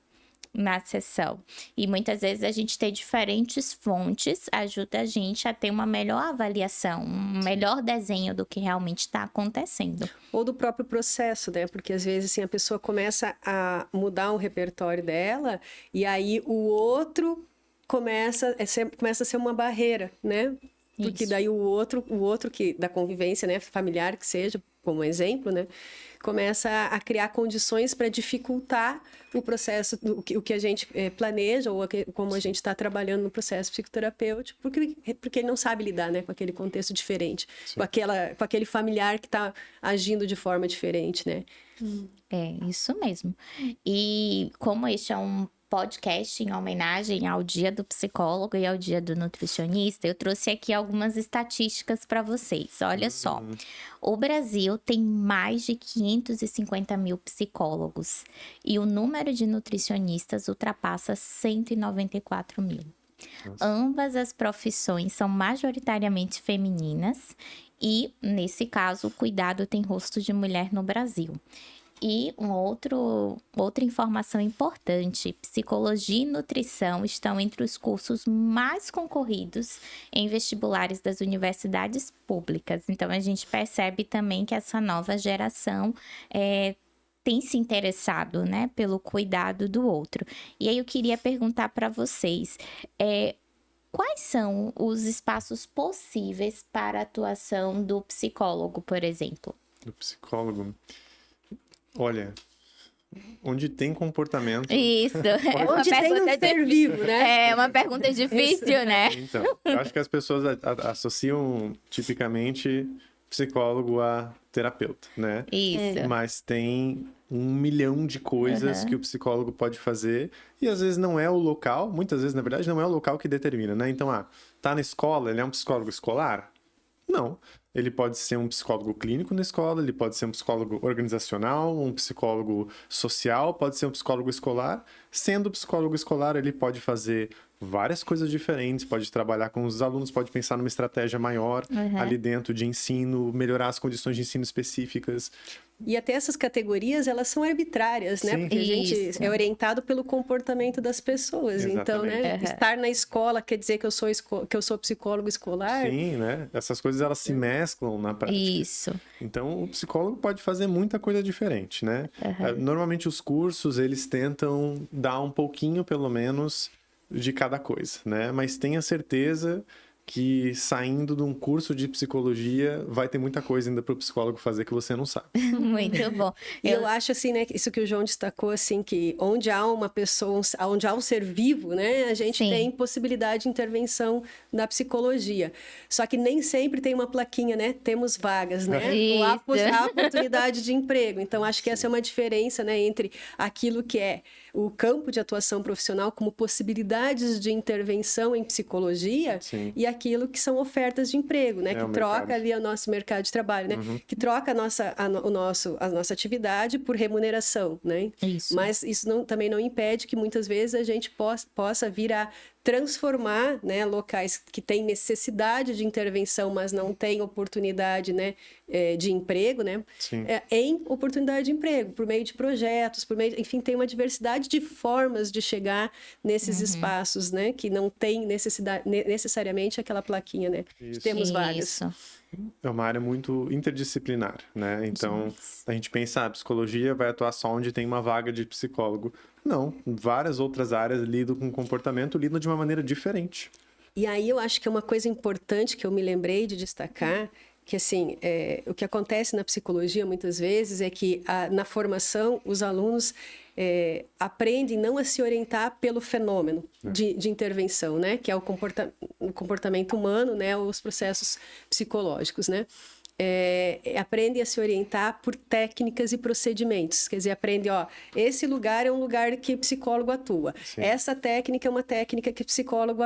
na sessão. E muitas vezes a gente ter diferentes fontes ajuda a gente a ter uma melhor avaliação, um melhor desenho do que realmente está acontecendo. Ou do próprio processo, né? Porque às vezes assim, a pessoa começa a mudar um repertório dela e aí o outro começa a ser uma barreira, né? Porque Isso. daí o outro que da convivência, né, familiar que seja, como exemplo, né, começa a criar condições para dificultar o processo, o que a gente planeja ou como a gente está trabalhando no processo psicoterapêutico, porque ele não sabe lidar, né, com aquele contexto diferente, com aquele familiar que está agindo de forma diferente, né? É, isso mesmo. E como este é um podcast em homenagem ao Dia do Psicólogo e ao Dia do Nutricionista, eu trouxe aqui algumas estatísticas para vocês. Olha só, o Brasil tem mais de 550 mil psicólogos e o número de nutricionistas ultrapassa 194 mil. Ambas as profissões são majoritariamente femininas e, nesse caso, o cuidado tem rosto de mulher no Brasil. E outra informação importante, psicologia e nutrição estão entre os cursos mais concorridos em vestibulares das universidades públicas. Então, a gente percebe também que essa nova geração tem se interessado, né, pelo cuidado do outro. E aí eu queria perguntar para vocês, quais são os espaços possíveis para a atuação do psicólogo, por exemplo? Do psicólogo. Olha, onde tem comportamento. Isso. É uma Onde tem um pergunta ser vivo, né? É uma pergunta difícil, né? Então, eu acho que as pessoas associam tipicamente psicólogo a terapeuta, né? Isso. Mas tem 1 milhão de coisas que o psicólogo pode fazer e às vezes não é o local, muitas vezes, na verdade, não é o local que determina, né? Então, tá na escola, ele é um psicólogo escolar? Não. Ele pode ser um psicólogo clínico na escola, ele pode ser um psicólogo organizacional, um psicólogo social, pode ser um psicólogo escolar. Sendo psicólogo escolar, ele pode fazer várias coisas diferentes, pode trabalhar com os alunos, pode pensar numa estratégia maior ali dentro de ensino, melhorar as condições de ensino específicas. E até essas categorias, elas são arbitrárias, né? Sim. Porque a gente Isso. é orientado pelo comportamento das pessoas. Então, né? Exatamente. Estar na escola quer dizer que eu sou psicólogo escolar? Sim, né? Essas coisas elas se mesclam na prática. Isso. Então, o psicólogo pode fazer muita coisa diferente, né? Normalmente os cursos, eles tentam dar um pouquinho, pelo menos, de cada coisa, né? Mas tenha certeza que saindo de um curso de psicologia vai ter muita coisa ainda para o psicólogo fazer que você não sabe. Muito bom. E eu acho assim, né, isso que o João destacou, assim, que onde há uma pessoa, onde há um ser vivo, né, a gente Sim. tem possibilidade de intervenção na psicologia. Só que nem sempre tem uma plaquinha, né, temos vagas, né, ou há Isso. oportunidade de emprego. Então, acho que essa é uma diferença, né, entre aquilo que é o campo de atuação profissional como possibilidades de intervenção em psicologia Sim. e aquilo que são ofertas de emprego, né, É, que o troca mercado. ali o nosso mercado de trabalho, né, que troca a nossa atividade por remuneração, né? Isso. Mas isso também não impede que muitas vezes a gente possa vir a transformar, né, locais que têm necessidade de intervenção, mas não têm oportunidade, né, de emprego, né, Sim. em oportunidade de emprego, por meio de projetos, enfim, tem uma diversidade de formas de chegar nesses espaços, né, que não tem necessariamente aquela plaquinha, né, de temos vagas. Isso. É uma área muito interdisciplinar, né? Então, a gente pensa, a psicologia vai atuar só onde tem uma vaga de psicólogo. Não, várias outras áreas lidam com comportamento, lidam de uma maneira diferente. E aí eu acho que é uma coisa importante que eu me lembrei de destacar, que assim, o que acontece na psicologia muitas vezes é que na formação os alunos aprendem não a se orientar pelo fenômeno de intervenção, né? Que é o comportamento humano, né? Os processos psicológicos, né? Aprendem a se orientar por técnicas e procedimentos. Quer dizer, aprende, esse lugar é um lugar que psicólogo atua. Sim. Essa técnica é uma técnica que psicólogo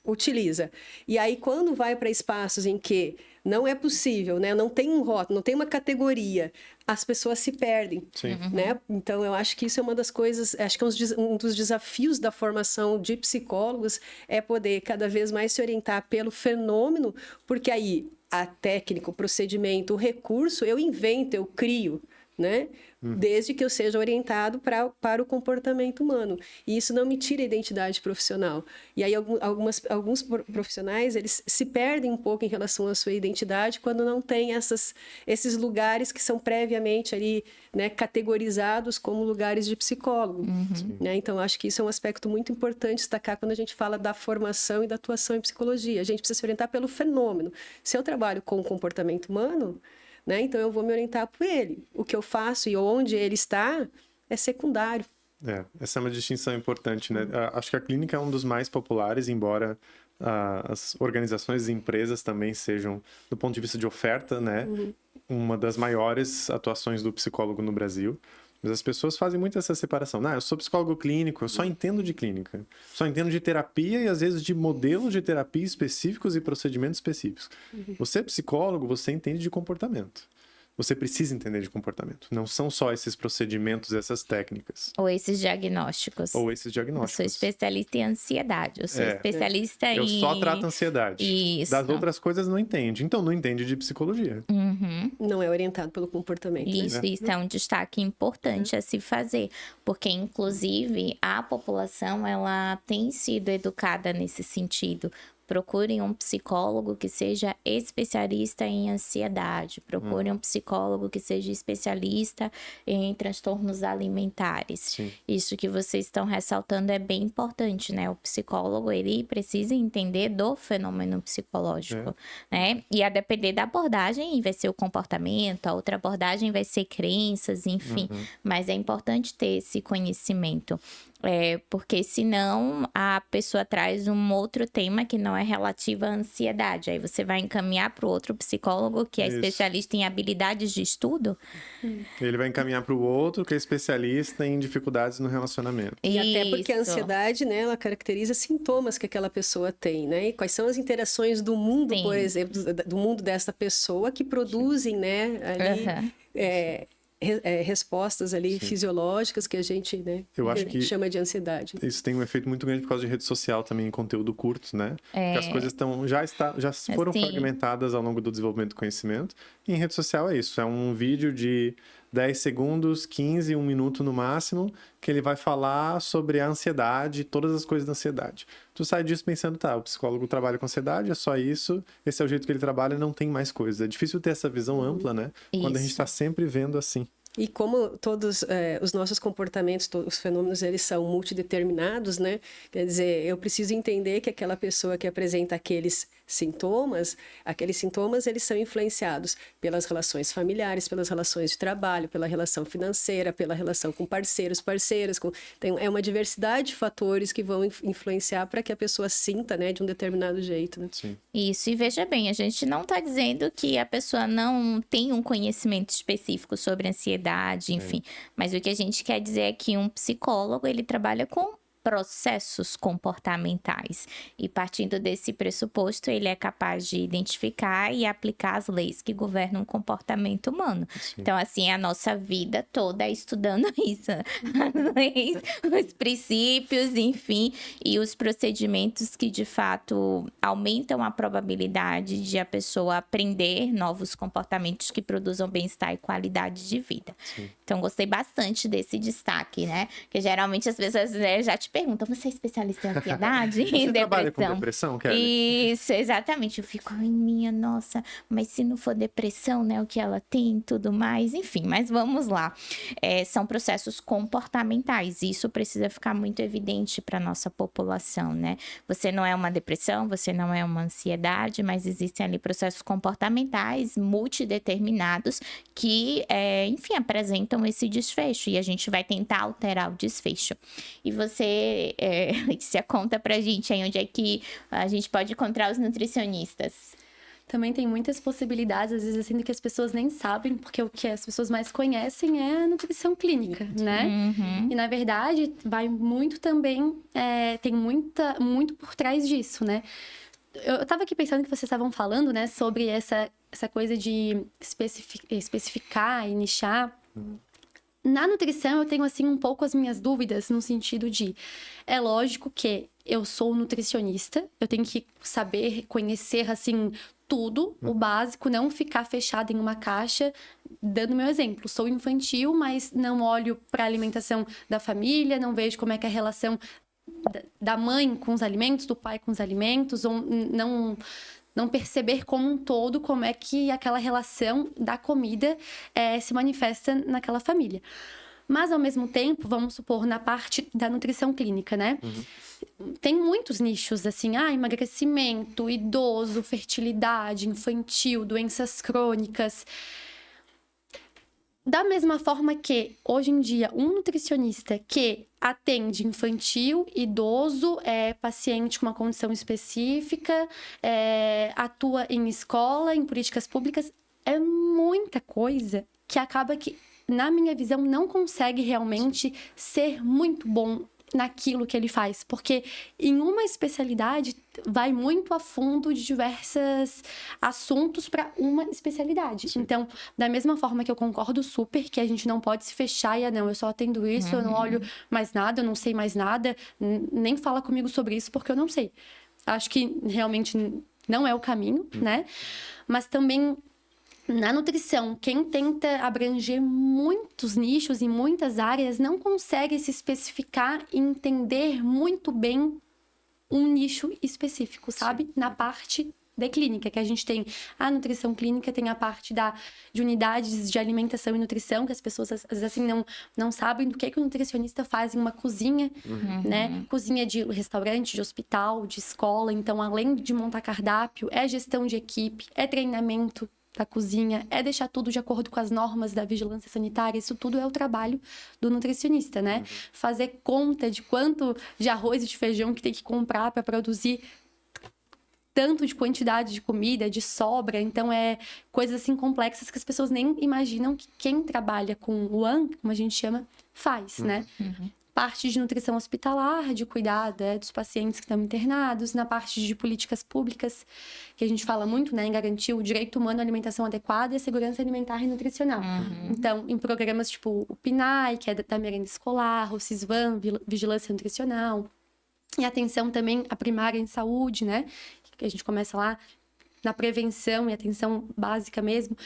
utiliza. E aí, quando vai para espaços em que não é possível, né? Não tem um rótulo, não tem uma categoria, as pessoas se perdem, Sim. né? Então, eu acho que isso é uma das coisas, acho que um dos desafios da formação de psicólogos é poder cada vez mais se orientar pelo fenômeno, porque aí a técnica, o procedimento, o recurso, eu invento, eu crio, né? Desde que eu seja orientado para o comportamento humano. E isso não me tira a identidade profissional. E aí alguns profissionais, eles se perdem um pouco em relação à sua identidade quando não tem esses lugares que são previamente ali, né, categorizados como lugares de psicólogo. Né? Então, acho que isso é um aspecto muito importante destacar quando a gente fala da formação e da atuação em psicologia. A gente precisa se orientar pelo fenômeno. Se eu trabalho com o comportamento humano, né, então eu vou me orientar por ele. O que eu faço e onde ele está é secundário. Essa é uma distinção importante, né? Acho que a clínica é um dos mais populares, embora as organizações e empresas também sejam, do ponto de vista de oferta, né? Uma das maiores atuações do psicólogo no Brasil. Mas as pessoas fazem muito essa separação. Eu sou psicólogo clínico, eu só entendo de clínica. Só entendo de terapia e, às vezes, de modelos de terapia específicos e procedimentos específicos. Você é psicólogo, você entende de comportamento. Você precisa entender de comportamento. Não são só esses procedimentos, essas técnicas. Ou esses diagnósticos. Ou esses Eu diagnósticos. sou especialista em ansiedade. Eu sou especialista em... Eu só trato ansiedade. Isso. Das outras coisas não entende. Então, não entende de psicologia. Não é orientado pelo comportamento. Isso é um destaque importante a se fazer, porque inclusive a população ela tem sido educada nesse sentido procurem um psicólogo que seja especialista em ansiedade, procurem um psicólogo que seja especialista em transtornos alimentares. Sim. Isso que vocês estão ressaltando é bem importante, né? O psicólogo, ele precisa entender do fenômeno psicológico, né? E a depender da abordagem, vai ser o comportamento, a outra abordagem vai ser crenças, enfim. Mas é importante ter esse conhecimento. Porque senão a pessoa traz um outro tema que não é relativo à ansiedade. Aí você vai encaminhar para o outro psicólogo que é Isso. especialista em habilidades de estudo. Ele vai encaminhar para o outro que é especialista em dificuldades no relacionamento. E até porque a Isso. ansiedade, né, ela caracteriza sintomas que aquela pessoa tem, né? E quais são as interações do mundo, Sim. por exemplo, do mundo dessa pessoa que produzem, né, ali, Aham. respostas ali fisiológicas que a gente, né, Eu acho que chama de ansiedade. isso tem um efeito muito grande por causa de rede social também, em conteúdo curto, né? Porque as coisas já foram Sim. fragmentadas ao longo do desenvolvimento do conhecimento. E em rede social é isso, é um vídeo de 10 segundos, 15, 1 minuto no máximo, que ele vai falar sobre a ansiedade, todas as coisas da ansiedade. Tu sai disso pensando, tá, o psicólogo trabalha com ansiedade, é só isso, esse é o jeito que ele trabalha, não tem mais coisa. É difícil ter essa visão ampla, né? Quando a gente Isso. tá sempre vendo assim. E como todos os nossos comportamentos, os fenômenos, eles são multideterminados, né? Quer dizer, eu preciso entender que aquela pessoa que apresenta aqueles sintomas, eles são influenciados pelas relações familiares, pelas relações de trabalho, pela relação financeira, pela relação com parceiros, parceiras. É uma diversidade de fatores que vão influenciar para que a pessoa sinta, né, de um determinado jeito, né? Sim. Isso, e veja bem, a gente não está dizendo que a pessoa não tem um conhecimento específico sobre ansiedade, enfim. Mas o que a gente quer dizer é que um psicólogo, ele trabalha com processos comportamentais. E partindo desse pressuposto, ele é capaz de identificar e aplicar as leis que governam o comportamento humano. Sim. Então, assim, a nossa vida toda é estudando isso. As leis, os princípios, enfim, e os procedimentos que, de fato, aumentam a probabilidade de a pessoa aprender novos comportamentos que produzam bem-estar e qualidade de vida. Sim. Então, gostei bastante desse destaque, né? Porque geralmente as pessoas, né, já te perguntam, você é especialista em ansiedade? Você Em trabalha com depressão, Kelly? Isso, exatamente. Eu fico, ai, minha nossa, mas se não for depressão, né, o que ela tem e tudo mais, enfim, mas vamos lá. São processos comportamentais, e isso precisa ficar muito evidente para nossa população, né? Você não é uma depressão, você não é uma ansiedade, mas existem ali processos comportamentais multideterminados que, enfim, apresentam esse desfecho, e a gente vai tentar alterar o desfecho. E você, Letícia, conta pra gente aí onde é que a gente pode encontrar os nutricionistas. Também tem muitas possibilidades, às vezes assim, do que as pessoas nem sabem, porque o que as pessoas mais conhecem é a nutrição clínica, né? E, na verdade, vai muito também, tem muito por trás disso, né? Eu tava aqui pensando que vocês estavam falando, né, sobre essa coisa de especificar e nichar. Na nutrição, eu tenho, assim, um pouco as minhas dúvidas, no sentido de... É lógico que eu sou nutricionista, eu tenho que saber, conhecer, assim, tudo, o básico, não ficar fechada em uma caixa. Dando meu exemplo, sou infantil, mas não olho para a alimentação da família, não vejo como é que é a relação da mãe com os alimentos, do pai com os alimentos, ou não perceber como um todo como é que aquela relação da comida se manifesta naquela família. Mas, ao mesmo tempo, vamos supor, na parte da nutrição clínica, né? Tem muitos nichos, assim, emagrecimento, idoso, fertilidade, infantil, doenças crônicas. Da mesma forma que, hoje em dia, um nutricionista que atende infantil, idoso, paciente com uma condição específica, atua em escola, em políticas públicas, é muita coisa que acaba que, na minha visão, não consegue realmente ser muito bom naquilo que ele faz, porque em uma especialidade vai muito a fundo de diversos assuntos para uma especialidade. Sim. Então, da mesma forma que eu concordo super que a gente não pode se fechar e não, eu só atendo isso, eu não olho mais nada, eu não sei mais nada, nem fala comigo sobre isso porque eu não sei. Acho que realmente não é o caminho, né? Mas também na nutrição, quem tenta abranger muitos nichos e muitas áreas não consegue se especificar e entender muito bem um nicho específico, sabe? Na parte da clínica, que a gente tem a nutrição clínica, tem a parte de unidades de alimentação e nutrição, que as pessoas, às vezes, assim, não sabem do que o nutricionista faz em uma cozinha, né? Cozinha de restaurante, de hospital, de escola. Então, além de montar cardápio, é gestão de equipe, é treinamento da cozinha, é deixar tudo de acordo com as normas da vigilância sanitária. Isso tudo é o trabalho do nutricionista, né? Fazer conta de quanto de arroz e de feijão que tem que comprar para produzir tanto de quantidade de comida, de sobra. Então, é coisas assim complexas que as pessoas nem imaginam que quem trabalha com o AN, como a gente chama, faz, né? Parte de nutrição hospitalar, de cuidado dos pacientes que estão internados, na parte de políticas públicas, que a gente fala muito, né, em garantir o direito humano à alimentação adequada e a segurança alimentar e nutricional. Então, em programas tipo o PNAE, que é da merenda escolar, o CISVAN, Vigilância Nutricional, e atenção também à primária em saúde, né? Que a gente começa lá na prevenção e atenção básica mesmo.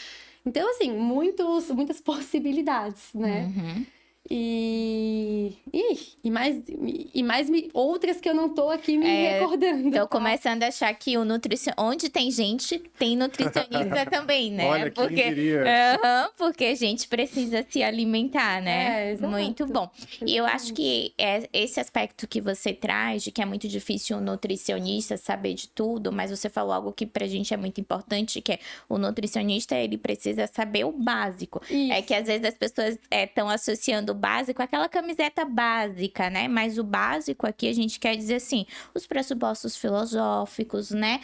Então, assim, muitas possibilidades, né? E mais outras que eu não tô aqui me recordando. Tô começando a achar que o onde tem gente, tem nutricionista também, né? Olha, quem diria? Porque a gente precisa se alimentar, né? Exato. Muito bom. E eu acho que esse aspecto que você traz, de que é muito difícil um nutricionista saber de tudo, mas você falou algo que pra gente é muito importante, que é o nutricionista, ele precisa saber o básico. Isso. É que às vezes as pessoas estão associando o básico àquela camiseta básica, né? Mas o básico aqui a gente quer dizer assim, os pressupostos filosóficos, né?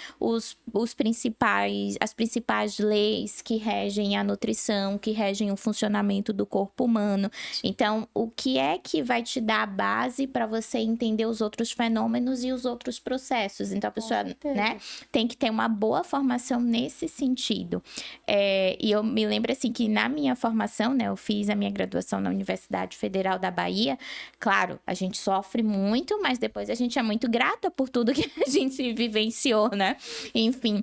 As principais leis que regem a nutrição, que regem o funcionamento do corpo humano. Então, o que é que vai te dar a base para você entender os outros fenômenos e os outros processos? Então, a pessoa, né, tem que ter uma boa formação nesse sentido. E eu me lembro assim que na minha formação, né, eu fiz a minha graduação na Universidade Federal da Bahia. Claro, a gente sofre muito, mas depois a gente é muito grata por tudo que a gente vivenciou, né? Enfim.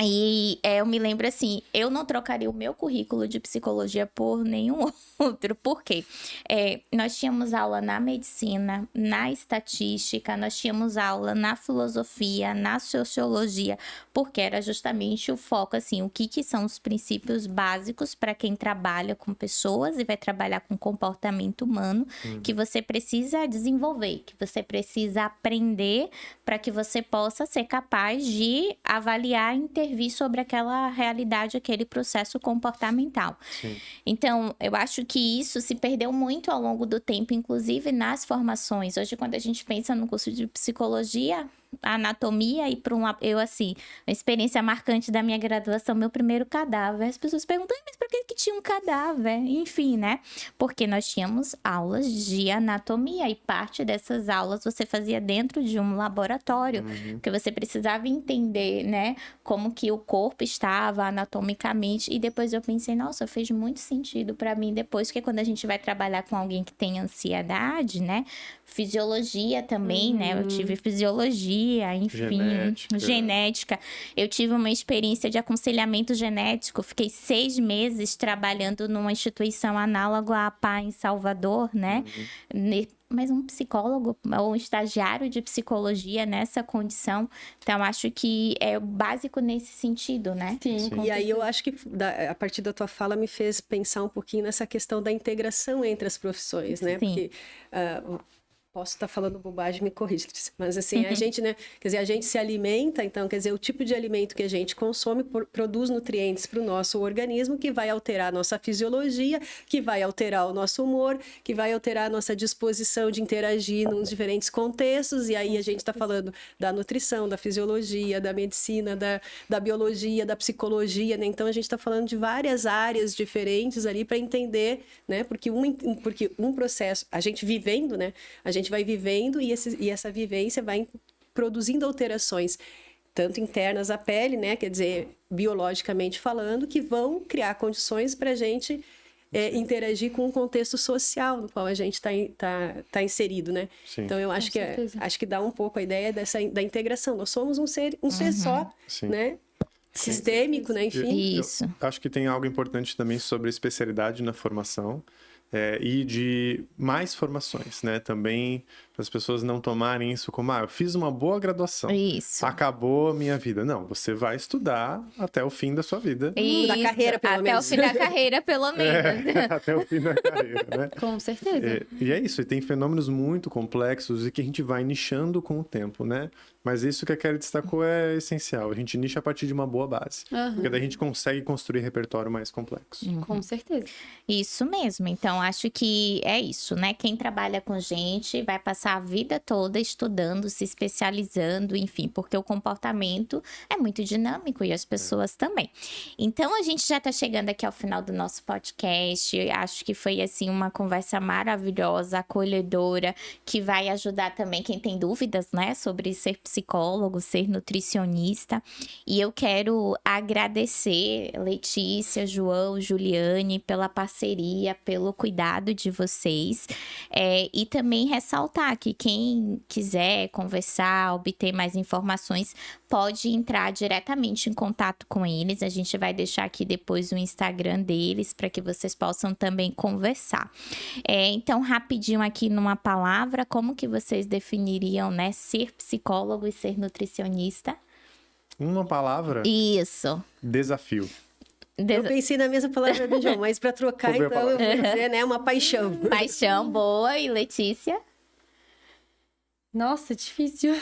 E eu me lembro assim, eu não trocaria o meu currículo de psicologia por nenhum outro. Por quê? Nós tínhamos aula na medicina, na estatística, nós tínhamos aula na filosofia, na sociologia, porque era justamente o foco, assim, o que são os princípios básicos para quem trabalha com pessoas e vai trabalhar com comportamento humano, que você precisa desenvolver, que você precisa aprender para que você possa ser capaz de avaliar e intervir sobre aquela realidade, aquele processo comportamental. Sim. Então, eu acho que isso se perdeu muito ao longo do tempo, inclusive nas formações. Hoje, quando a gente pensa no curso de psicologia, anatomia e eu assim, a experiência marcante da minha graduação, meu primeiro cadáver. As pessoas perguntam, mas por que tinha um cadáver? Enfim, né? Porque nós tínhamos aulas de anatomia e parte dessas aulas você fazia dentro de um laboratório, porque você precisava entender, né, como que o corpo estava anatomicamente. E depois eu pensei, nossa, fez muito sentido para mim depois, porque quando a gente vai trabalhar com alguém que tem ansiedade, né, fisiologia também, né, eu tive fisiologia, enfim, genética. Eu tive uma experiência de aconselhamento genético, fiquei 6 meses trabalhando numa instituição análoga à APA em Salvador, né? Mas um psicólogo ou um estagiário de psicologia nessa condição. Então, acho que é o básico nesse sentido, né? Sim. E aí eu acho que a partir da tua fala me fez pensar um pouquinho nessa questão da integração entre as profissões, né? Sim. Porque posso estar falando bobagem, me corrija, mas assim, a gente, né, quer dizer, a gente se alimenta, então, quer dizer, o tipo de alimento que a gente consome produz nutrientes para o nosso organismo, que vai alterar a nossa fisiologia, que vai alterar o nosso humor, que vai alterar a nossa disposição de interagir nos diferentes contextos, e aí a gente está falando da nutrição, da fisiologia, da medicina, da biologia, da psicologia, né? Então a gente está falando de várias áreas diferentes ali para entender, né, porque um processo, a gente vivendo, né, a gente vai vivendo e essa vivência vai produzindo alterações, tanto internas à pele, né? Quer dizer, biologicamente falando, que vão criar condições para a gente interagir com o contexto social no qual a gente tá inserido, né? Sim. Então, eu acho que dá um pouco a ideia da integração. Nós somos um ser só, Sim. né? Sistêmico, né? Enfim. Isso. Eu acho que tem algo importante também sobre a especialidade na formação. e de mais formações, né? Também para as pessoas não tomarem isso como, eu fiz uma boa graduação, Isso. acabou a minha vida. Não, você vai estudar até o fim da sua vida. Da carreira, pelo até menos. o fim da carreira, pelo menos. Até o fim da carreira, né? Com certeza. E é isso, e tem fenômenos muito complexos e que a gente vai nichando com o tempo, né? Mas isso que a Kelly destacou é essencial, a gente nicha a partir de uma boa base. Porque daí a gente consegue construir repertório mais complexo. Com certeza. Isso mesmo. Então, acho que é isso, né? Quem trabalha com gente vai passar a vida toda estudando, se especializando, enfim, porque o comportamento é muito dinâmico e as pessoas também. Então, a gente já está chegando aqui ao final do nosso podcast. Eu acho que foi, assim, uma conversa maravilhosa, acolhedora, que vai ajudar também quem tem dúvidas, né, sobre ser psicólogo, ser nutricionista. E eu quero agradecer Letícia, João, Juliane, pela parceria, pelo cuidado de vocês. E também ressaltar que quem quiser conversar, obter mais informações, pode entrar diretamente em contato com eles. A gente vai deixar aqui depois o Instagram deles para que vocês possam também conversar. Então, rapidinho aqui numa palavra, como que vocês definiriam, né, ser psicólogo e ser nutricionista? Uma palavra, Isso. desafio. Eu pensei na mesma palavra do João, mas para trocar, Vou ver a então, eu vou dizer, né, uma paixão. Paixão, boa. E Letícia? Nossa, difícil.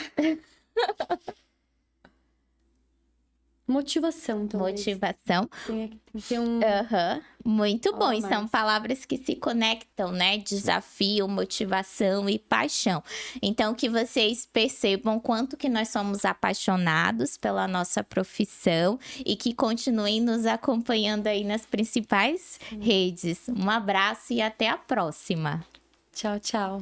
Motivação, talvez. Motivação. Tem que ter um... Aham. Muito bom. E mais. são palavras que se conectam, né? Desafio, motivação e paixão. Então, que vocês percebam quanto que nós somos apaixonados pela nossa profissão e que continuem nos acompanhando aí nas principais redes. Um abraço e até a próxima. Tchau, tchau.